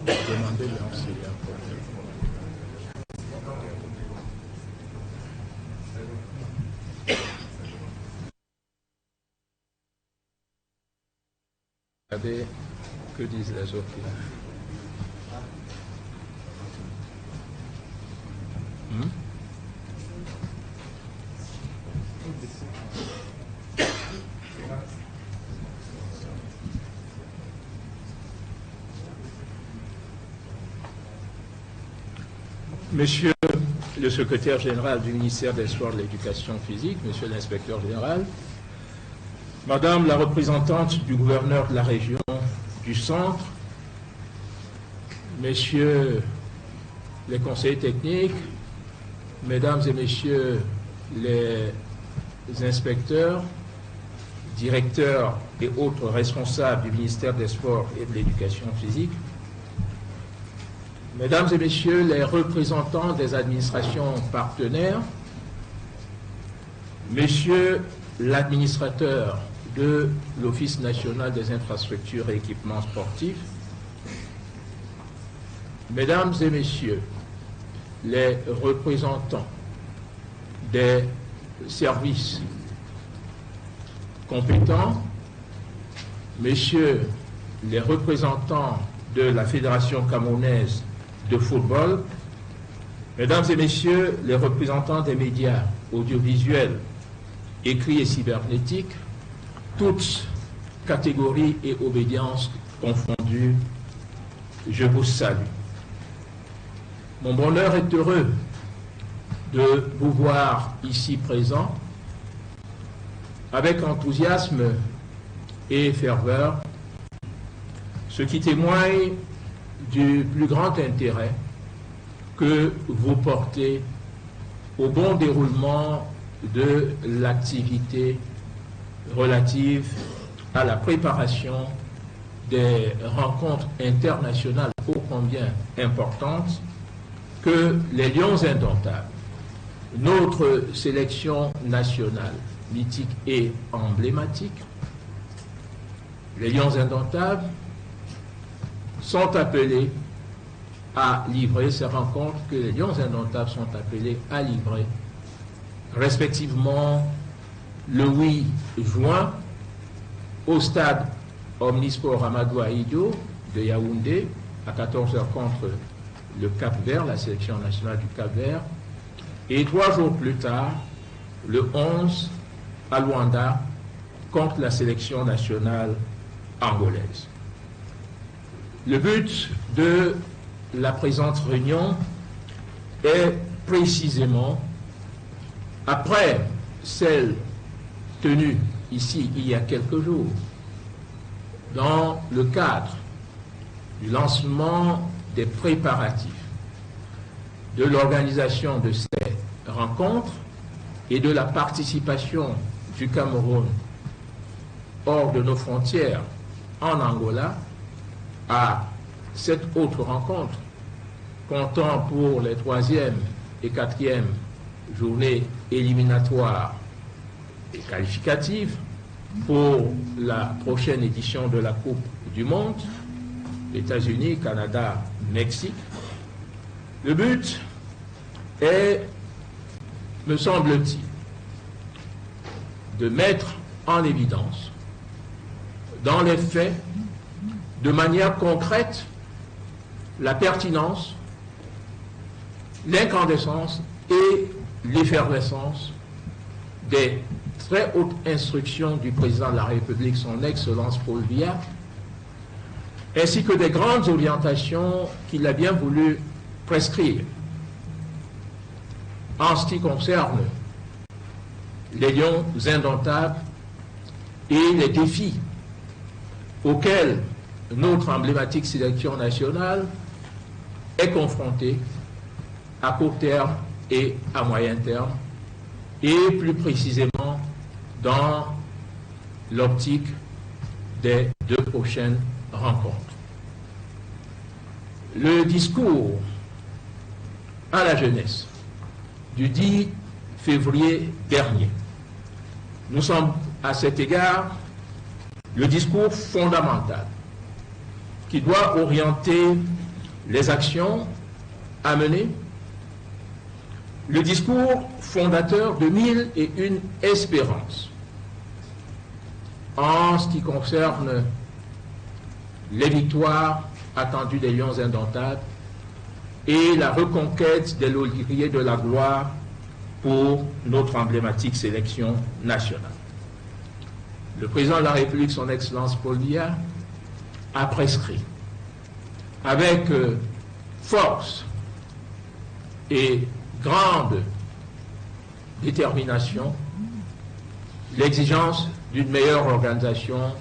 Demandez-leur s'il y a un problème. Regardez que disent les autres. Monsieur le secrétaire général du ministère des Sports et de l'Éducation physique, monsieur l'inspecteur général, madame la représentante du gouverneur de la région du centre, messieurs les conseillers techniques, mesdames et messieurs les inspecteurs, directeurs et autres responsables du ministère des Sports et de l'Éducation physique, mesdames et messieurs les représentants des administrations partenaires, messieurs l'administrateur de l'Office national des infrastructures et équipements sportifs, mesdames et messieurs les représentants des services compétents, messieurs les représentants de la Fédération camerounaise de football, mesdames et messieurs les représentants des médias audiovisuels, écrits et cybernétiques, toutes catégories et obédiences confondues, je vous salue. Mon bonheur est heureux de vous voir ici présents avec enthousiasme et ferveur, ce qui témoigne du plus grand intérêt que vous portez au bon déroulement de l'activité relative à la préparation des rencontres internationales ô combien importantes que les Lions indomptables, notre sélection nationale mythique et emblématique, les Lions indomptables sont appelés à livrer ces rencontres que les Lions indomptables sont appelés à livrer respectivement le 8 juin au stade Omnisport Amadou Ahidjo de Yaoundé à 14h contre le Cap-Vert, la sélection nationale du Cap-Vert, et 3 jours plus tard, le 11 à Luanda contre la sélection nationale angolaise. Le but de la présente réunion est précisément, après celle tenue ici il y a quelques jours, dans le cadre du lancement des préparatifs de l'organisation de ces rencontres et de la participation du Cameroun hors de nos frontières en Angola à cette autre rencontre, comptant pour les 3e et 4e journées éliminatoires et qualificatives pour la prochaine édition de la Coupe du Monde, États-Unis, Canada, Mexique. Le but est, me semble-t-il, de mettre en évidence, dans les faits, de manière concrète, la pertinence, l'incandescence et l'effervescence des très hautes instructions du président de la République, son Excellence Paul Biya, ainsi que des grandes orientations qu'il a bien voulu prescrire en ce qui concerne les Lions indomptables et les défis auxquels notre emblématique sélection nationale est confrontée à court terme et à moyen terme, et plus précisément dans l'optique des 2 prochaines rencontres. Le discours à la jeunesse du 10 février dernier nous semble à cet égard le discours fondamental qui doit orienter les actions à mener, le discours fondateur de 1001 espérances en ce qui concerne les victoires attendues des Lions indomptables et la reconquête des lauriers de la gloire pour notre emblématique sélection nationale. Le président de la République, son Excellence Paul Biya, a prescrit avec force et grande détermination l'exigence d'une meilleure organisation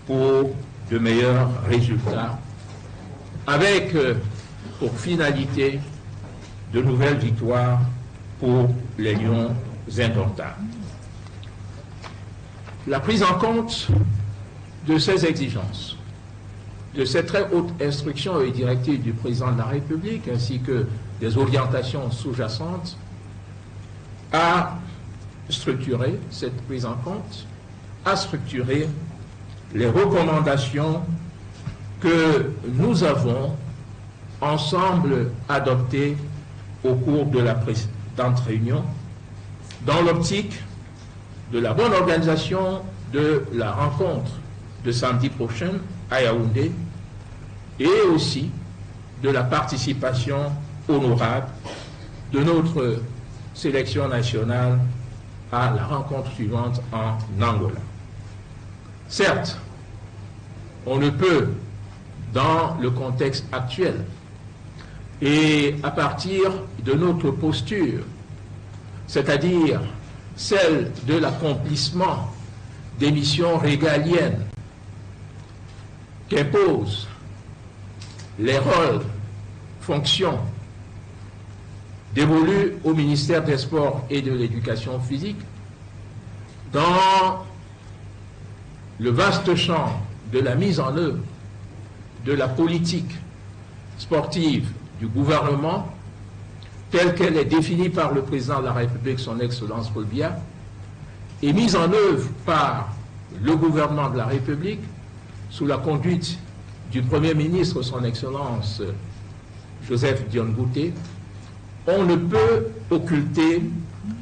pour de meilleurs résultats, avec pour finalité de nouvelles victoires pour les Lions indomptables. La prise en compte de ces exigences, de ces très hautes instructions et directives du président de la République, ainsi que des orientations sous-jacentes, a structuré cette prise en compte, a structuré les recommandations que nous avons ensemble adoptées au cours de la précédente réunion, dans l'optique de la bonne organisation de la rencontre de samedi prochain à Yaoundé et aussi de la participation honorable de notre sélection nationale à la rencontre suivante en Angola. Certes, on ne peut, dans le contexte actuel et à partir de notre posture, c'est-à-dire celle de l'accomplissement des missions régaliennes qu'imposent les rôles, fonctions dévolus au ministère des Sports et de l'Éducation physique, dans le vaste champ de la mise en œuvre de la politique sportive du gouvernement, telle qu'elle est définie par le président de la République, son Excellence Paul Biya, et mise en œuvre par le gouvernement de la République sous la conduite du Premier ministre, son Excellence Joseph Dion Ngouté, on ne peut occulter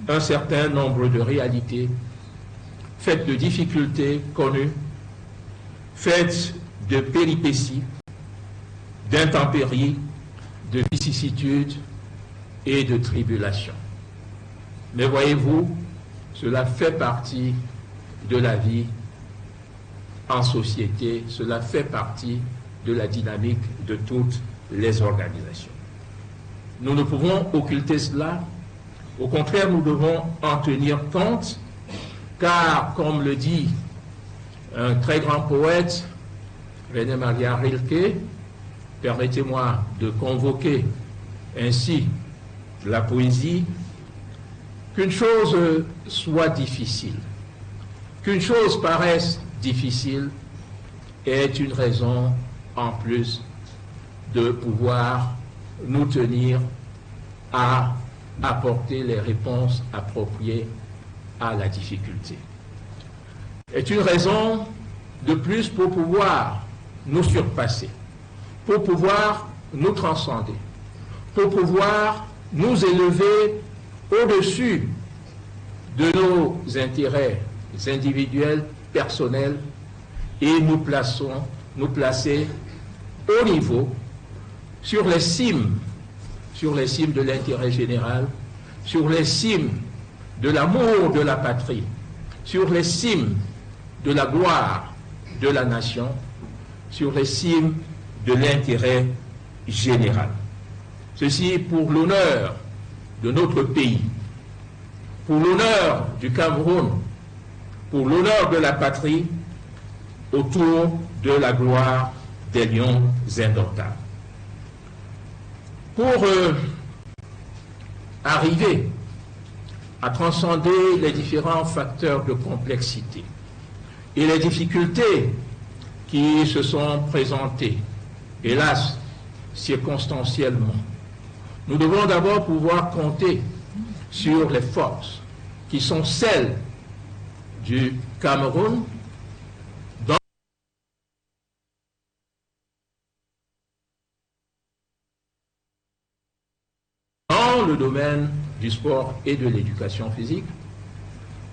un certain nombre de réalités faites de difficultés connues, faites de péripéties, d'intempéries, de vicissitudes et de tribulations. Mais voyez-vous, cela fait partie de la vie en société, cela fait partie de la dynamique de toutes les organisations. Nous ne pouvons occulter cela, au contraire, nous devons en tenir compte, car, comme le dit un très grand poète, René Maria Rilke, permettez-moi de convoquer ainsi la poésie, qu'une chose soit difficile, qu'une chose paraisse difficile, est une raison en plus de pouvoir nous tenir à apporter les réponses appropriées à la difficulté. Est une raison de plus pour pouvoir nous surpasser, pour pouvoir nous transcender, pour pouvoir nous élever au-dessus de nos intérêts individuels, personnels, et nous placer au niveau, sur les cimes de l'intérêt général, sur les cimes de l'amour de la patrie, sur les cimes de la gloire de la nation, sur les cimes de l'intérêt général. Ceci pour l'honneur de notre pays, pour l'honneur du Cameroun, pour l'honneur de la patrie, autour de la gloire des Lions indomptables. Pour arriver à transcender les différents facteurs de complexité et les difficultés qui se sont présentées, hélas, circonstanciellement, nous devons d'abord pouvoir compter sur les forces qui sont celles du Cameroun, dans le domaine du sport et de l'éducation physique,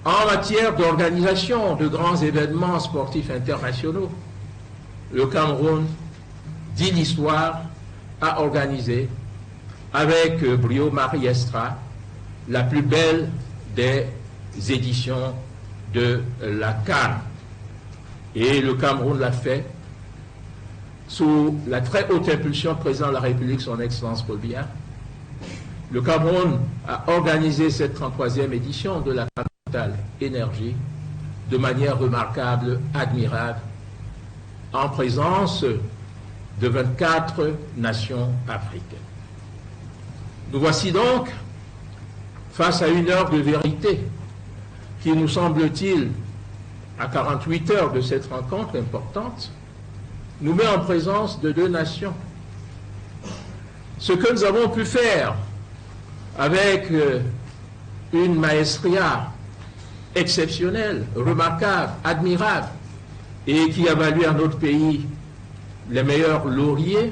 en matière d'organisation de grands événements sportifs internationaux. Le Cameroun, dit l'histoire, a organisé avec brio Mariestra la plus belle des éditions de la CAN. Et le Cameroun l'a fait sous la très haute impulsion du président de la République, son Excellence Paul Biya. Le Cameroun a organisé cette 33e édition de la Capital Énergie de manière remarquable, admirable, en présence de 24 nations africaines. Nous voici donc face à une heure de vérité qui, nous semble-t-il, à 48 heures de cette rencontre importante, nous met en présence de deux nations. Ce que nous avons pu faire avec une maestria exceptionnelle, remarquable, admirable, et qui a valu à notre pays les meilleurs lauriers,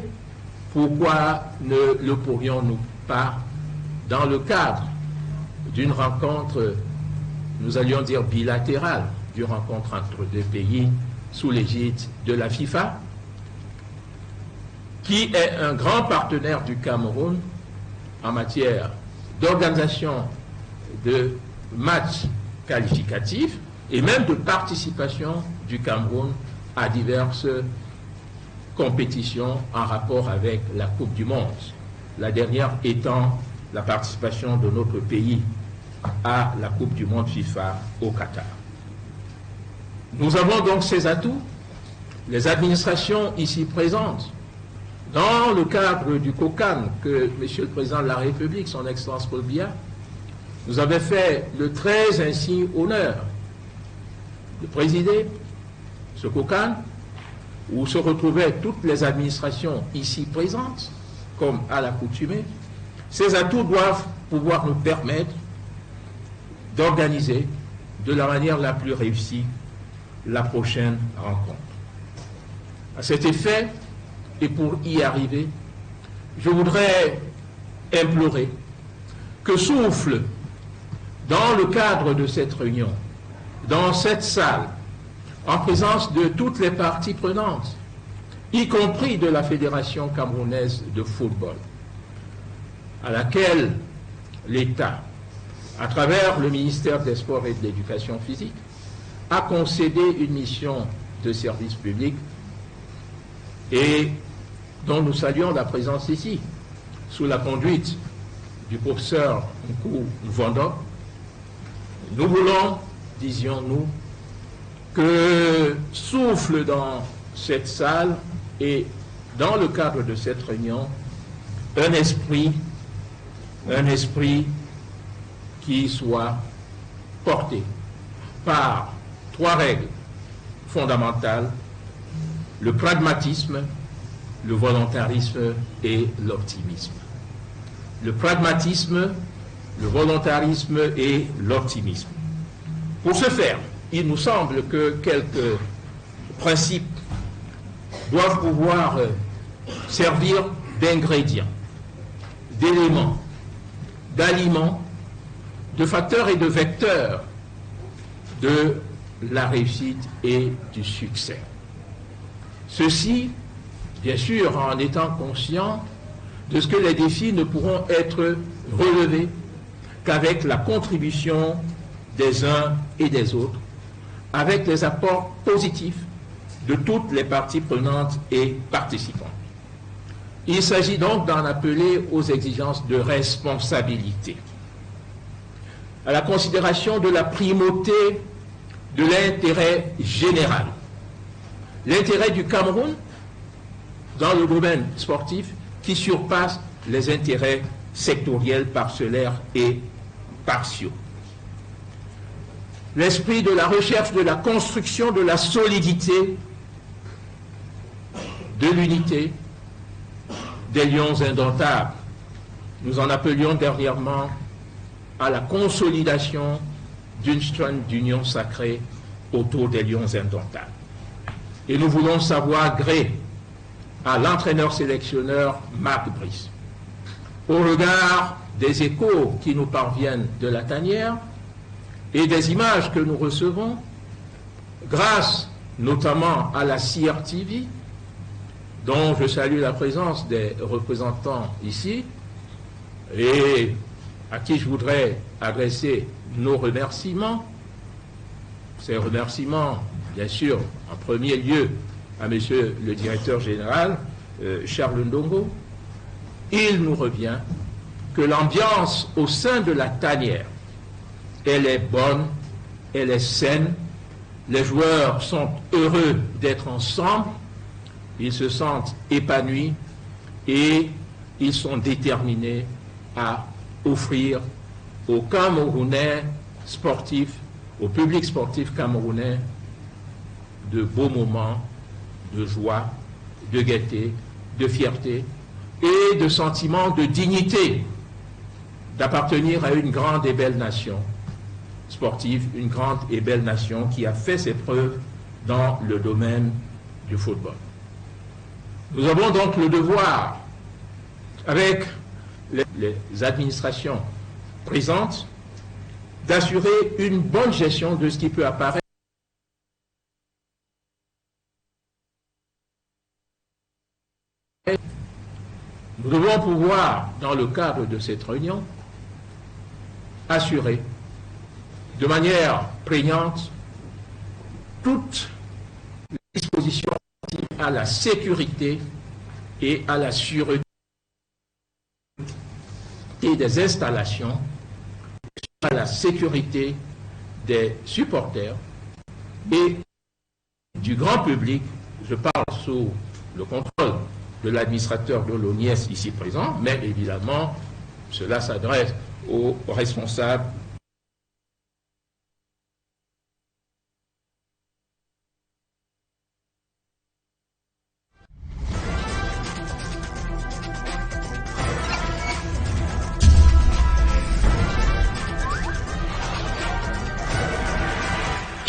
pourquoi ne le pourrions-nous pas, dans le cadre d'une rencontre, nous allions dire bilatérale, d'une rencontre entre deux pays sous l'égide de la FIFA, qui est un grand partenaire du Cameroun en matière d'organisation de matchs qualificatifs et même de participation du Cameroun à diverses compétitions en rapport avec la Coupe du Monde. La dernière étant la participation de notre pays à la Coupe du Monde FIFA au Qatar. Nous avons donc ces atouts. Les administrations ici présentes, dans le cadre du COCAN que Monsieur le Président de la République, son Excellence Paul Biya, nous avait fait le très insigne honneur de présider ce COCAN, où se retrouvaient toutes les administrations ici présentes, comme à l'accoutumée. Ces atouts doivent pouvoir nous permettre d'organiser de la manière la plus réussie la prochaine rencontre. À cet effet, et pour y arriver, je voudrais implorer que souffle dans le cadre de cette réunion, dans cette salle, en présence de toutes les parties prenantes, y compris de la Fédération camerounaise de football, à laquelle l'État, à travers le ministère des Sports et de l'Éducation physique, a concédé une mission de service public et dont nous saluons la présence ici, sous la conduite du professeur Nkou Vondo. Nous voulons, disions-nous, que souffle dans cette salle et dans le cadre de cette réunion un esprit qui soit porté par trois règles fondamentales: le pragmatisme, le volontarisme et l'optimisme. Le pragmatisme, le volontarisme et l'optimisme. Pour ce faire, il nous semble que quelques principes doivent pouvoir servir d'ingrédients, d'éléments, d'aliments, de facteurs et de vecteurs de la réussite et du succès. Ceci, bien sûr, en étant conscient de ce que les défis ne pourront être relevés qu'avec la contribution des uns et des autres, avec les apports positifs de toutes les parties prenantes et participantes. Il s'agit donc d'en appeler aux exigences de responsabilité, à la considération de la primauté de l'intérêt général. L'intérêt du Cameroun dans le domaine sportif qui surpasse les intérêts sectoriels, parcellaires et partiaux. L'esprit de la recherche, de la construction, de la solidité, de l'unité, des lions indomptables. Nous en appelions dernièrement à la consolidation d'une strand d'union sacrée autour des lions indomptables. Et nous voulons savoir gré à l'entraîneur-sélectionneur Marc Brice, au regard des échos qui nous parviennent de la tanière et des images que nous recevons, grâce notamment à la CRTV, dont je salue la présence des représentants ici, et à qui je voudrais adresser nos remerciements. Ces remerciements, bien sûr, en premier lieu à Monsieur le Directeur Général, Charles Ndongo. Il nous revient que l'ambiance au sein de la tanière, elle est bonne, elle est saine, les joueurs sont heureux d'être ensemble, ils se sentent épanouis et ils sont déterminés à offrir aux Camerounais sportifs, au public sportif camerounais, de beaux moments de joie, de gaieté, de fierté et de sentiment de dignité d'appartenir à une grande et belle nation sportive, une grande et belle nation qui a fait ses preuves dans le domaine du football. Nous avons donc le devoir, avec les administrations présentes, d'assurer une bonne gestion de ce qui peut apparaître Nous devons pouvoir, dans le cadre de cette réunion, assurer de manière prégnante toutes les dispositions à la sécurité et à la sûreté des installations, à la sécurité des supporters et du grand public. Je parle sous le contrôle de l'administrateur de l'ONIES ici présent, mais évidemment, cela s'adresse aux responsables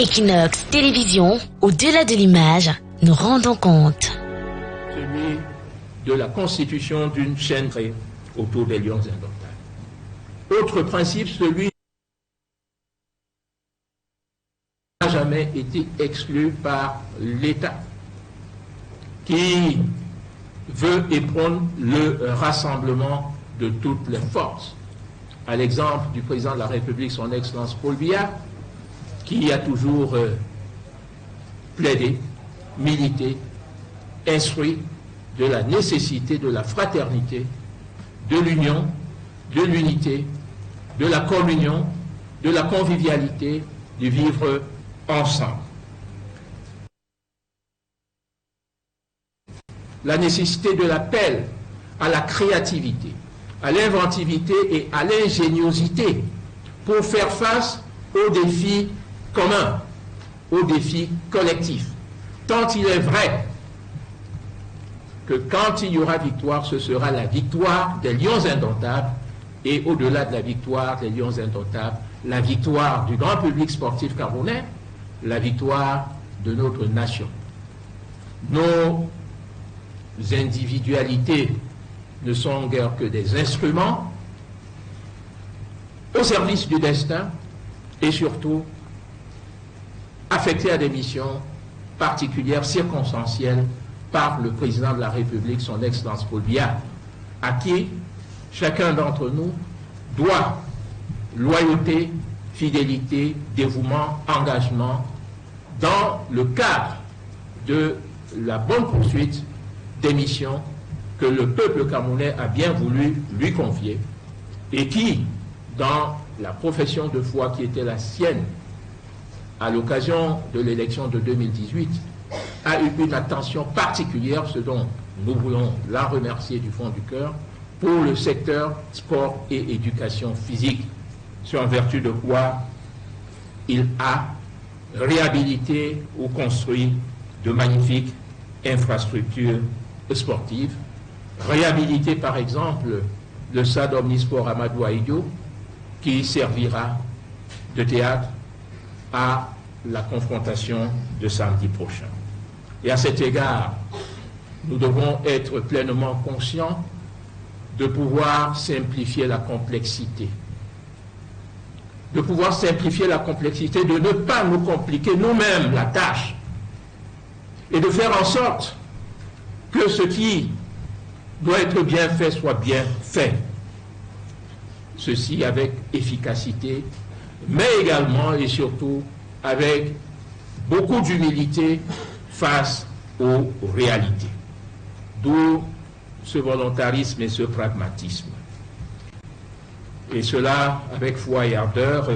Equinox Télévision, au-delà de l'image, nous rendons compte. Celui de la constitution d'une chaîne autour des lions indomptables. Autre principe, celui n'a jamais été exclu par l'État, qui veut et prône le rassemblement de toutes les forces. À l'exemple du président de la République, son Excellence Paul Biya, qui a toujours plaidé, milité, instruit de la nécessité de la fraternité, de l'union, de l'unité, de la communion, de la convivialité, de vivre ensemble. La nécessité de l'appel à la créativité, à l'inventivité et à l'ingéniosité pour faire face aux défis communs, aux défis collectifs. Tant il est vrai que quand il y aura victoire, ce sera la victoire des lions indomptables, et au-delà de la victoire des lions indomptables, la victoire du grand public sportif camerounais, la victoire de notre nation. Nos individualités ne sont guère que des instruments au service du destin et surtout affectés à des missions particulières, circonstancielles, par le président de la République, son Excellence Paul Biya, à qui chacun d'entre nous doit loyauté, fidélité, dévouement, engagement dans le cadre de la bonne poursuite des missions que le peuple camerounais a bien voulu lui confier et qui, dans la profession de foi qui était la sienne à l'occasion de l'élection de 2018, a eu une attention particulière, ce dont nous voulons la remercier du fond du cœur, pour le secteur sport et éducation physique, en vertu de quoi il a réhabilité ou construit de magnifiques infrastructures sportives, réhabilité par exemple le stade Omnisport Amadou Ahidjo, qui servira de théâtre à la confrontation de samedi prochain. Et à cet égard, nous devons être pleinement conscients de pouvoir simplifier la complexité. De pouvoir simplifier la complexité, de ne pas nous compliquer nous-mêmes la tâche et de faire en sorte que ce qui doit être bien fait soit bien fait. Ceci avec efficacité, mais également et surtout avec beaucoup d'humilité face aux réalités. D'où ce volontarisme et ce pragmatisme. Et cela avec foi et ardeur,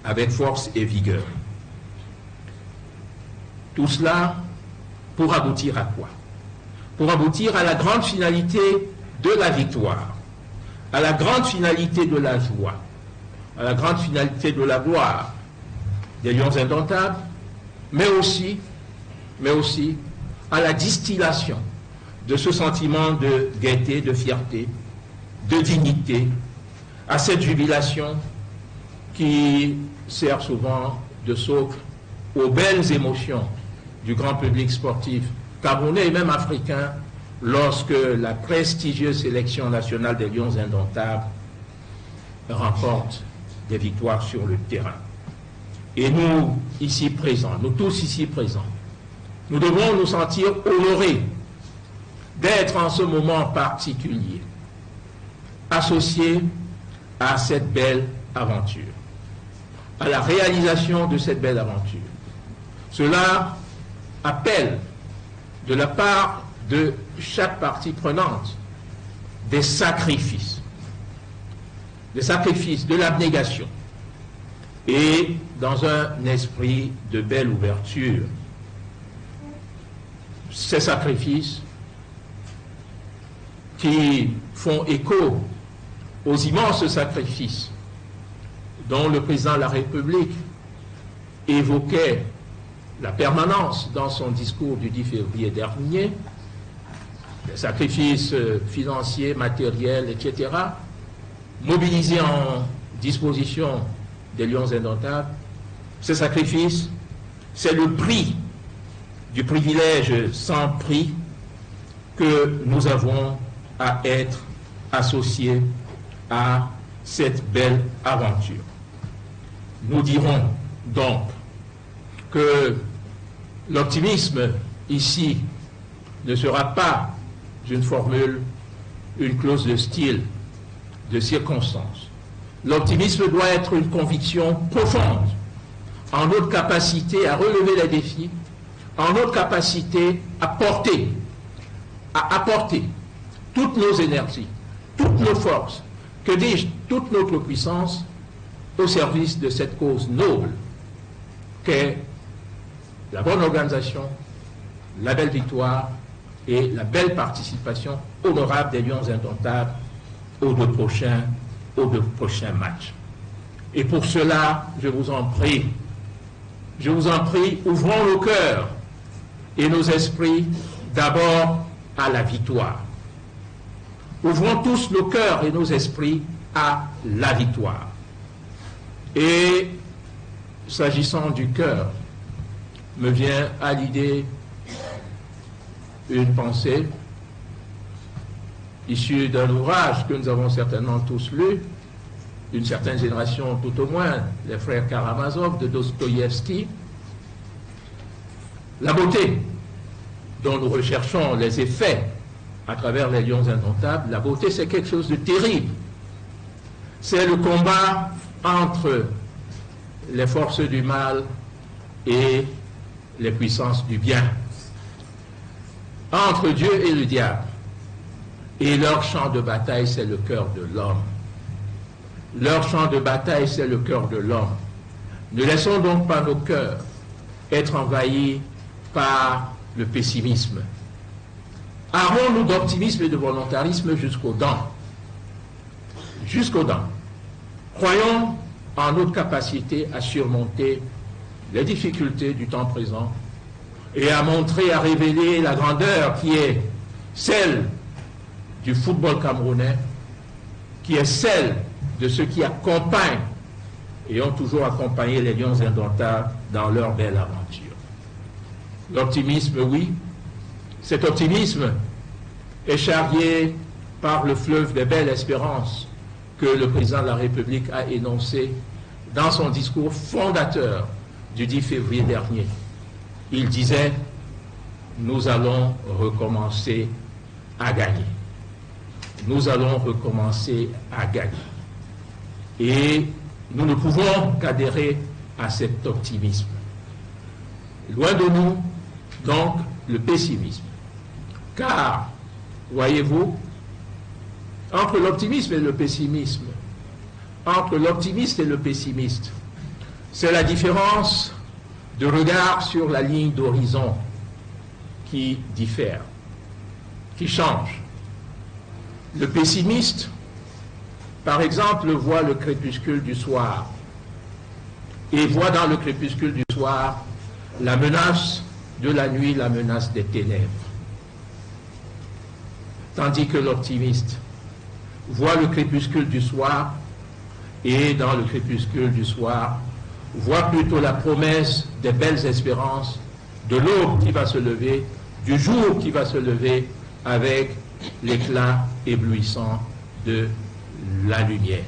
avec force et vigueur. Tout cela pour aboutir à quoi? Pour aboutir à la grande finalité de la victoire, à la grande finalité de la joie, à la grande finalité de la gloire des lions indomptables, mais aussi à la distillation de ce sentiment de gaieté, de fierté, de dignité, à cette jubilation qui sert souvent de socle aux belles émotions du grand public sportif camerounais et même africain lorsque la prestigieuse sélection nationale des Lions indomptables remporte des victoires sur le terrain. Et nous, ici présents, nous tous ici présents, nous devons nous sentir honorés d'être en ce moment particulier associés à cette belle aventure, à la réalisation de cette belle aventure. Cela appelle de la part de chaque partie prenante des sacrifices, de l'abnégation et dans un esprit de belle ouverture. Ces sacrifices qui font écho aux immenses sacrifices dont le président de la République évoquait la permanence dans son discours du 10 février dernier, les sacrifices financiers, matériels, etc., mobilisés en disposition des Lions indomptables. Ces sacrifices, c'est le prix du privilège sans prix que nous avons à être associés à cette belle aventure. Nous dirons donc que l'optimisme ici ne sera pas une formule, une clause de style, de circonstance. L'optimisme doit être une conviction profonde en notre capacité à relever les défis, en notre capacité à apporter toutes nos énergies, toutes nos forces, que dis-je, toute notre puissance au service de cette cause noble qu'est la bonne organisation, la belle victoire et la belle participation honorable des Lions indomptables aux deux prochains matchs. Et pour cela, je vous en prie, ouvrons nos cœurs et nos esprits d'abord à la victoire. Ouvrons tous nos cœurs et nos esprits à la victoire. Et s'agissant du cœur, me vient à l'idée une pensée issue d'un ouvrage que nous avons certainement tous lu, d'une certaine génération tout au moins, les frères Karamazov de Dostoïevski. La beauté dont nous recherchons les effets à travers les Lions indomptables, la beauté c'est quelque chose de terrible. C'est le combat entre les forces du mal et les puissances du bien, entre Dieu et le diable. Et leur champ de bataille, c'est le cœur de l'homme. Leur champ de bataille, c'est le cœur de l'homme. Ne laissons donc pas nos cœurs être envahis par le pessimisme. Armons-nous d'optimisme et de volontarisme jusqu'aux dents. Jusqu'aux dents. Croyons en notre capacité à surmonter les difficultés du temps présent et à montrer, à révéler la grandeur qui est celle du football camerounais, qui est celle de ceux qui accompagnent et ont toujours accompagné les Lions indomptables dans leur belle aventure. L'optimisme, oui, cet optimisme est charrié par le fleuve des belles espérances que le président de la République a énoncé dans son discours fondateur du 10 février dernier. Il disait « Nous allons recommencer à gagner. Nous allons recommencer à gagner. » Et nous ne pouvons qu'adhérer à cet optimisme. Loin de nous, donc, le pessimisme. Car, voyez-vous, entre l'optimisme et le pessimisme, entre l'optimiste et le pessimiste, c'est la différence de regard sur la ligne d'horizon qui diffère, qui change. Le pessimiste, par exemple, voit le crépuscule du soir et voit dans le crépuscule du soir la menace de la nuit, la menace des ténèbres. Tandis que l'optimiste voit le crépuscule du soir et dans le crépuscule du soir voit plutôt la promesse des belles espérances, de l'aube qui va se lever, du jour qui va se lever avec l'éclat éblouissant de la lumière.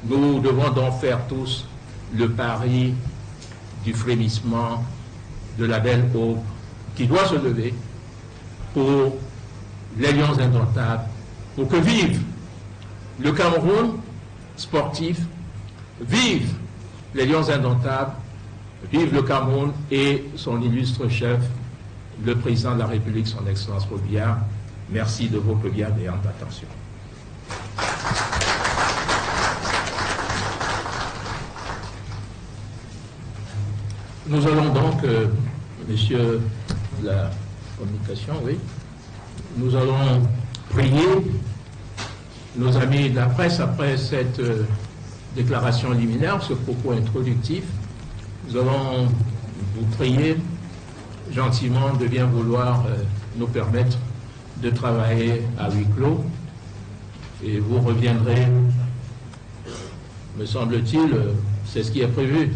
Nous devons donc faire tous le pari du frémissement de la belle aube qui doit se lever pour les lions indomptables, pour que vive le Cameroun sportif, vive les lions indomptables, vive le Cameroun et son illustre chef, le président de la République, son Excellence Paul Biya. Merci de votre bienveillante attention. Nous allons donc, monsieur de la communication, oui, nous allons prier nos amis de la presse après cette déclaration liminaire, ce propos introductif. Nous allons vous prier gentiment de bien vouloir nous permettre de travailler à huis clos et vous reviendrez, me semble-t-il, c'est ce qui est prévu,